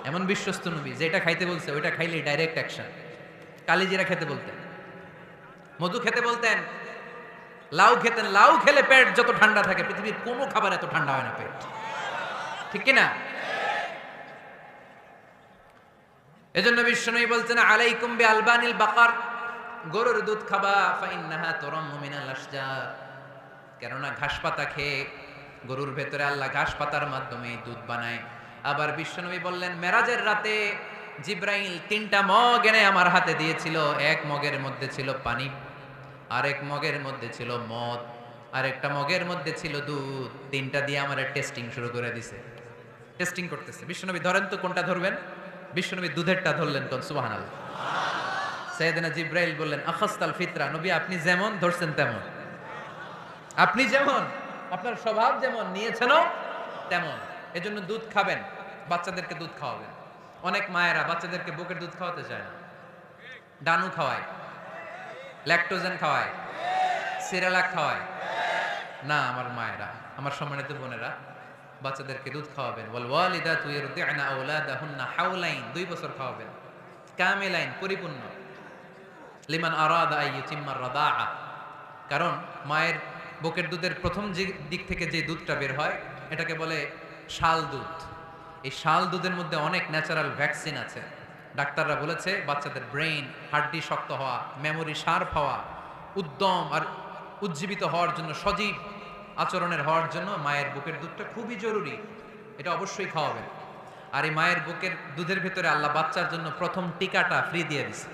[SPEAKER 1] এমন বিশ্বস্ত নবী যেটা খাইতে বলছে ওইটা খাইলেই ডাইরেক্ট অ্যাকশন। কালিজিরা খেতে বলতেন, মধু খেতে বলতেন, লাউ খেতেন। লাউ খেলে পেট যত ঠান্ডা থাকে পৃথিবীর কোনো খাবার এত ঠান্ডা হয় না পেট, ঠিক কিনা? এজন্য বিশ্বনবী বলছেন আলাইকুম বি আলবানিল বাকার, গরুর দুধ খাবা, ফা ইন্নাহা তুরাম্মু মিনাল আশজার, কেননা ঘাস পাতা খেয়ে গরুর ভেতরে আল্লাহ ঘাস পাতার মাধ্যমে দুধ বানায়। আবার বিশ্বনবী বললেন মেরাজের রাতে জিব্রাইল 3টা মগ এনে আমার হাতে দিয়েছিল। এক মগের মধ্যে ছিল পানি, আরেক মগের মধ্যে ছিল মদ, আরেকটা মগের মধ্যে ছিল দুধ। 3টা দিয়ে আমার টেস্টিং শুরু করে দিছে, টেস্টিং করতেছে। বিশ্বনবী ধরেন তো কোনটা ধরবেন? বিশ্বনবী দুধেরটা ধরলেন, কোন সুবহানাল্লাহ। সাইয়েদনা জিব্রাইল বললেন আখাস্তাল ফিতরা, নবী আপনি যেমন ধরছেন তেমন, আপনি যেমন, আপনার স্বভাব যেমন, নিয়েছেনও তেমন। এজন্য দুধ খাবেন, বাচ্চাদেরকে দুধ খাওয়াবেন। অনেক মায়েরা বাচ্চাদেরকে বুকের দুধ খাওয়াতে চায় না, ডানু খাওয়ায়, ল্যাকটোজেন খাওয়ায়, সিরালাক খাওয়ায় না। আমার মায়েরা, আমার সম্মানিত বোনেরা, বাচ্চাদেরকে দুধ খাওয়াবেন। ওয়াল ওয়ালিদাতু ইরদি'না আওলাদাহুন্না হাওলাইন, 2 বছর খাওয়াবেন, কামিলাইন, পরিপূর্ণ। লিমান আরাদা আন ইউতিম্মার রাদাআ, কারণ মায়ের বুকের দুধের প্রথম যে দিক থেকে যে দুধটা বের হয় এটাকে বলে শাল দুধ। এই শাল দুধের মধ্যে অনেক ন্যাচারাল ভ্যাকসিন আছে। ডাক্তাররা বলেছে বাচ্চাদের ব্রেইন, হাড্ডি শক্ত হওয়া, মেমোরি শার্প হওয়া, উদ্যম আর উজ্জীবিত হওয়ার জন্য, সজীব আচরণের হওয়ার জন্য মায়ের বুকের দুধটা খুবই জরুরি। এটা অবশ্যই খাওয়াবেন। আর এই মায়ের বুকের দুধের ভেতরে আল্লাহ বাচ্চার জন্য প্রথম টিকাটা ফ্রি দিয়ে দিছে।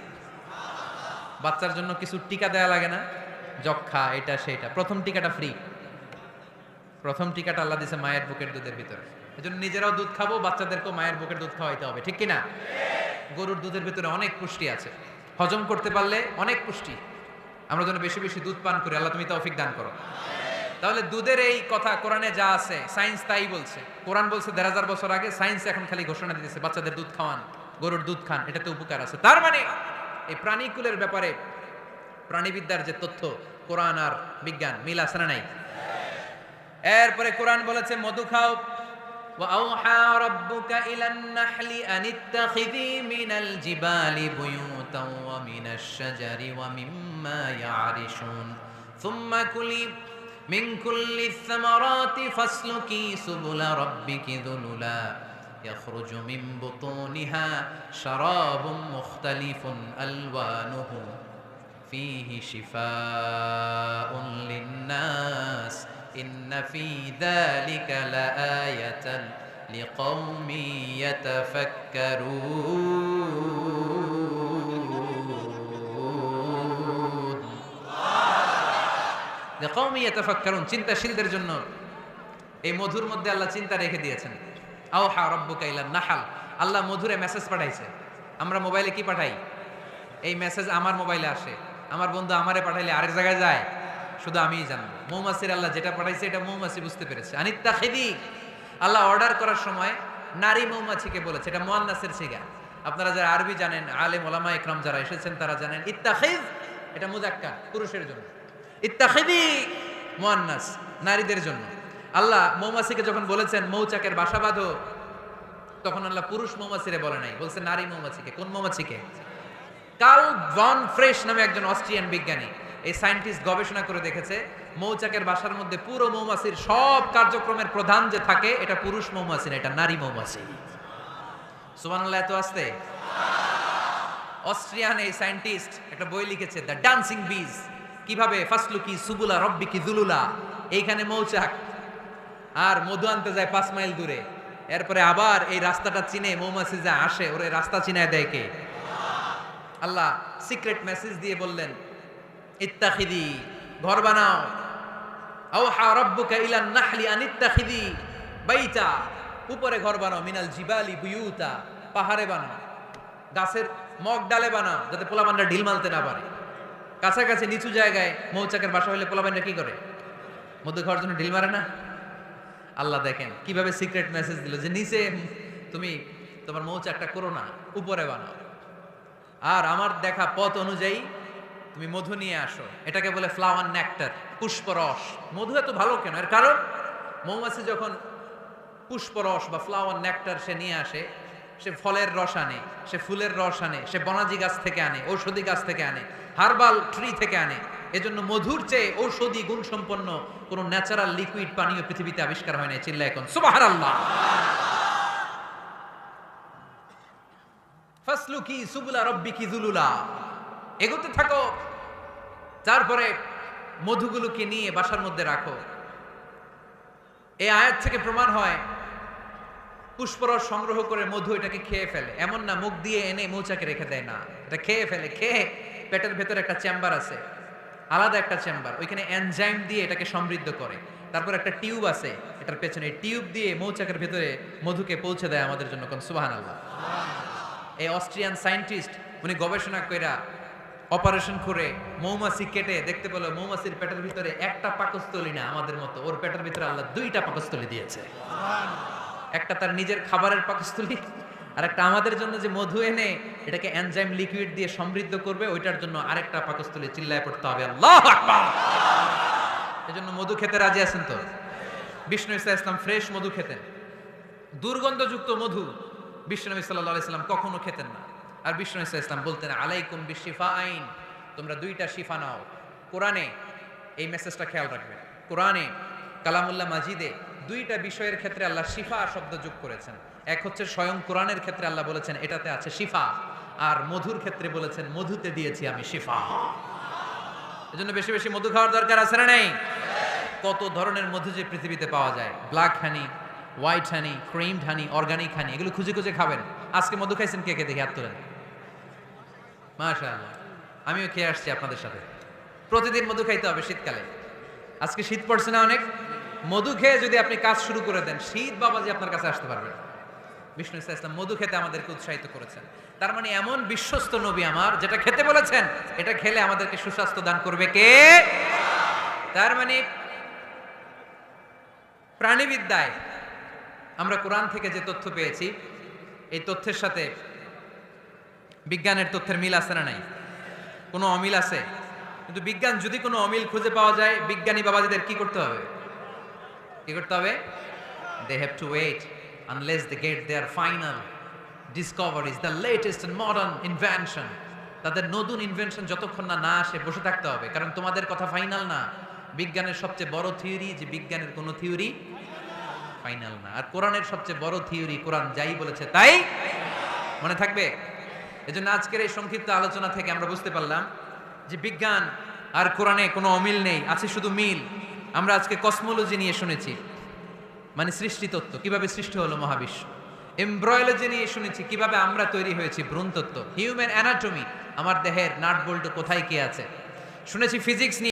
[SPEAKER 1] বাচ্চার জন্য কিছু টিকা দেয়া লাগে না, যক্ষা এটা সেটা, প্রথম টিকাটা ফ্রি। প্রথম টিকাটা আল্লাহ দিছে মায়ের বুকের দুধের ভিতরে। এজন্য নিজেরাও দুধ খাবো, বাচ্চাদেরকেও মায়ের বুকের দুধ খাওয়াইতে হবে, ঠিক কিনা? গরুর দুধের ভিতরে অনেক পুষ্টি আছে, হজম করতে পারলে অনেক পুষ্টি। আমরা যেন বেশি বেশি দুধ পান করি, আল্লাহ তুমি তৌফিক দান করো। তাহলে দুধের এই কথা কোরআনে যা আছে, সায়েন্স তাই বলছে। কোরআন বলছে ১,৫০০ বছর আগে, সায়েন্স এখন খালি ঘোষণা দিতেছে বাচ্চাদের দুধ খাওয়ান, গরুর দুধ খান, এটাতে উপকার আছে। তার মানে এই প্রাণীকুলের ব্যাপারে প্রাণীবিদ্যার যে তথ্য, কোরআন আর বিজ্ঞান মিল আছে না নাই? এরপরে কোরআন বলেছে মধু খাও। وأوحى ربك إلى النحل أن اتخذي من الجبال بيوتا ومن الشجر ومما يعرشون ثم كلي من كل الثمرات فاسلكي سبل ربك ذللا يخرج من بطونها شراب مختلف ألوانه فيه شفاء للناس إن في ذلك لآية لقوم يتفكرون لقوم يتفكرون চিন্তাশীলদের জন্য এই মধুর মধ্যে আল্লাহ চিন্তা রেখে দিয়েছেন। আওহা রাব্বুকা ইলান নাহল, আল্লাহ মধুরে মেসেজ পাঠাইছে। আমরা মোবাইলে কি পাঠাই? এই মেসেজ আমার মোবাইলে আসে, আমার বন্ধু আমারে পাঠাইলে আরেক জায়গায় যায়, শুধু আমিই জানবো। মৌমাছির আল্লাহ যেটা পাঠাইছে এটা মৌমাছি বুঝতে পেরেছে। আনিত্তাখিদি, আল্লাহ অর্ডার করার সময় নারী মৌমাছিকে বলেছে, এটা মুয়ান্নাসের সিগা। আপনারা যারা আরবি জানেন, আলেম ওলামা ইকরাম যারা এসেছেন তারা জানেন ইত্তাখিদ এটা মুযাক্কার, পুরুষের জন্য। ইত্তাখিদি মুয়ান্নাস, নারীদের জন্য। আল্লাহ মৌমাছিকে যখন বলেছেন মৌচাকের বাসা বাঁধো, তখন আল্লাহ পুরুষ মৌমাছিরে বলে নাই, বলছে নারী মৌমাছিকে। কোন মৌমাছিকে? কার্ল ভন ফ্রেশ নামে একজন অস্ট্রিয়ান বিজ্ঞানী, এই সায়েন্টিস্ট গবেষণা করে দেখেছে মৌচাকের বাসার মধ্যে পুরো মৌমাছির সব কার্যক্রমের প্রধান যে থাকে এটা পুরুষ মৌমাছি না, এটা নারী মৌমাছি। সুবহানাল্লাহ, এত আসতে। অস্ট্রিয়ান এই সায়েন্টিস্ট একটা বই লিখেছে, দ্য ডান্সিং বিজ, কিভাবে ফাসলুকি সুবুলা রব্বিকি যুলুলা। এইখানে মৌচাক আর মধু আনতে যায় 5 মাইল দূরে, এরপরে আবার এই রাস্তাটা চিনে মৌমাছি যা আসে ওরে রাস্তা চিনায় দেয় কে? আল্লাহ সিক্রেট মেসেজ দিয়ে বললেন ইত্তাখিদি, ঘর বানাও। আওহা রাব্বুকা ইলান নাহলি আন ইত্তাখিদি বাইতা, উপরে ঘর বানাও, মিনাল জিবালি বুয়ুতা, পাহাড়ে বানাও, গাছের মগ ডালে বানাও, যাতে পোলাপানরা ঢিল মারতে না পারে। কাছাকাছি নিচু জায়গায় মৌচাকের বাসা হইলে পোলাপানরা কি করে? মধু খাওয়ার জন্য ঢিল মারে না? আল্লাহ দেখেন কিভাবে সিক্রেট মেসেজ দিল যে নিচে তুমি তোমার মৌচাকটা করো না, উপরে বানাও। আর আমার দেখা পথ অনুযায়ী তুমি মধু নিয়ে আসো। এটাকে বলে ফ্লাওয়ার নেক্টার, পুষ্পরস। মধু এত ভালো কেন? এর কারণ মৌমাছি যখন পুষ্পরস বা ফ্লাওয়ার নেক্টার সে নিয়ে আসে, সে ফলের রস আনে, সে ফুলের রস আনে, সে বনাজি গাছ থেকে আনে, ঔষধি গাছ থেকে আনে, হার্বাল ট্রি থেকে আনে। এজন্য মধুর চেয়ে ঔষধি গুণ সম্পন্ন কোন ন্যাচারাল লিকুইড পানীয় পৃথিবীতে আবিষ্কার হয় না। চিল্লায় এখন সুবহানাল্লাহ। ফাসলুকি সুবুলা রাব্বিকি যুলুলা, এগোতে থাকো, তারপরে মধুগুলোকে নিয়ে বাসার মধ্যে রাখো। এই আয়াত থেকে প্রমাণ হয় পুষ্পরস সংগ্রহ করে মধু এটাকে খেয়ে ফেলে, এমন না মুখ দিয়ে এনে মৌচাকে রেখে দেয়, না, এটা খেয়ে ফেলে। খেয়ে পেটের ভেতরে একটা চেম্বার আছে, আলাদা একটা চেম্বার, ওইখানে এনজাইম দিয়ে এটাকে সমৃদ্ধ করে। তারপর একটা টিউব আছে এটার পেছনে, এই টিউব দিয়ে মৌচাকের ভেতরে মধুকে পৌঁছে দেয় আমাদের জন্য। কোন সুবহানাল্লাহ। এই অস্ট্রিয়ান সায়েন্টিস্ট উনি গবেষণা কইরা অপারেশন করে মৌমাছি কেটে দেখতে পেল মৌমাছির পেটের ভিতরে একটা পাকস্থলী না আমাদের মতো, ওর পেটের ভিতরে আল্লাহ 2টা পাকস্থলী দিয়েছে। একটা তার নিজের খাবারের পাকস্থলী, আর একটা আমাদের জন্য যে মধু এনে এটাকে এনজাইম লিকুইড দিয়ে সমৃদ্ধ করবে, ওইটার জন্য আরেকটা পাকস্থলী। চিল্লায় পড়তে হবে আল্লাহু আকবার। এজন্য মধু খেতে রাজি আছেন তো? বিষ্ণু ঈসা ইসলাম ফ্রেশ মধু খেতেন, দুর্গন্ধযুক্ত মধু বিশ্বনবী সাল্লাল্লাহু আলাইহি সাল্লাম কখনো খেতেন না। আর বিষ্ণু ঈসা ইসলাম বলতেন আলাইকুম বিশিফাইন, তোমরা 2টা শিফা নাও। কোরআনে এই মেসেজটা খেয়াল রাখবেন, কোরআনে কালামুল্লাহ মাজিদে 2টা বিষয়ের ক্ষেত্রে আল্লাহ শিফা শব্দ যোগ করেছেন। এক হচ্ছে স্বয়ং কোরআনের ক্ষেত্রে আল্লাহ বলেছেন এটাতে আছে শিফা, আর মধুর ক্ষেত্রে বলেছেন মধুতে দিয়েছি আমি শিফা। এজন্য বেশি বেশি মধু খাওয়ার দরকার আছে না নেই? কত ধরনের মধু যে পৃথিবীতে পাওয়া যায়, ব্ল্যাক হানি, হোয়াইট হানি, ক্রিমড হানি, অর্গানিক হানি, এগুলো খুঁজে খুঁজে খাবেন। আজকে মধু খাইছেন কে কে? দেখি হাত তোলেন। মাশাআল্লাহ, আমিও খেয়ে আসছি আপনাদের সাথে। প্রতিদিন মধু খাইতে হবে শীতকালে। আজকে শীত পড়ছে না অনেক? মধু খেয়ে যদি আপনি কাজ শুরু করে দেন, শীত বাবাজি আপনার কাছে আসতে পারবেন। বিষ্ণু ঈসা ইসলাম মধু খেতে আমাদেরকে উৎসাহিত করেছেন। তার মানে এমন বিশ্বস্ত নবী আমার, যেটা খেতে বলেছেন এটা খেলে আমাদেরকে সুস্বাস্থ্য দান করবে কে? তার মানে প্রাণীবিদ্যায় আমরা কোরআন থেকে যে তথ্য পেয়েছি, এই তথ্যের সাথে বিজ্ঞানের তথ্যের মিল আছে না নাই? কোনো অমিল আছে? কিন্তু বিজ্ঞান যদি কোনো অমিল খুঁজে পাওয়া যায়, বিজ্ঞানী বাবাজিদের কি করতে হবে? কি করতে হবে? They have to wait unless they get their final discoveries, the latest and modern invention. তাদের নতুন ইনভেনশন যতক্ষণ না আসে বসে থাকতে হবে, কারণ তোমাদের কথা ফাইনাল না। বিজ্ঞানের সবচেয়ে বড় থিওরি যে বিজ্ঞানের কোনো থিওরি ফাইনাল না, আর কোরআনের সবচেয়ে বড় থিওরি কোরআন যাই বলেছে তাই মনে থাকবে। এজন্য আজকের এই সংক্ষিপ্ত আলোচনা থেকে আমরা বুঝতে পারলাম যে বিজ্ঞান আর কোরআনে কোনো অমিল নেই, আছে শুধু মিল। আমরা আজকে কসমোলজি নিয়ে শুনেছি, মানে সৃষ্টি তত্ত্ব, কিভাবে সৃষ্টি হলো মহাবিশ্ব। এমব্রয়োলজি নিয়ে শুনেছি, কিভাবে আমরা তৈরি হয়েছি, ভ্রূণ তত্ত্ব, হিউম্যান অ্যানাটমি, আমার দেহের নাট বল্টু কোথায় কি আছে। শুনেছি ফিজিক্স নিয়ে।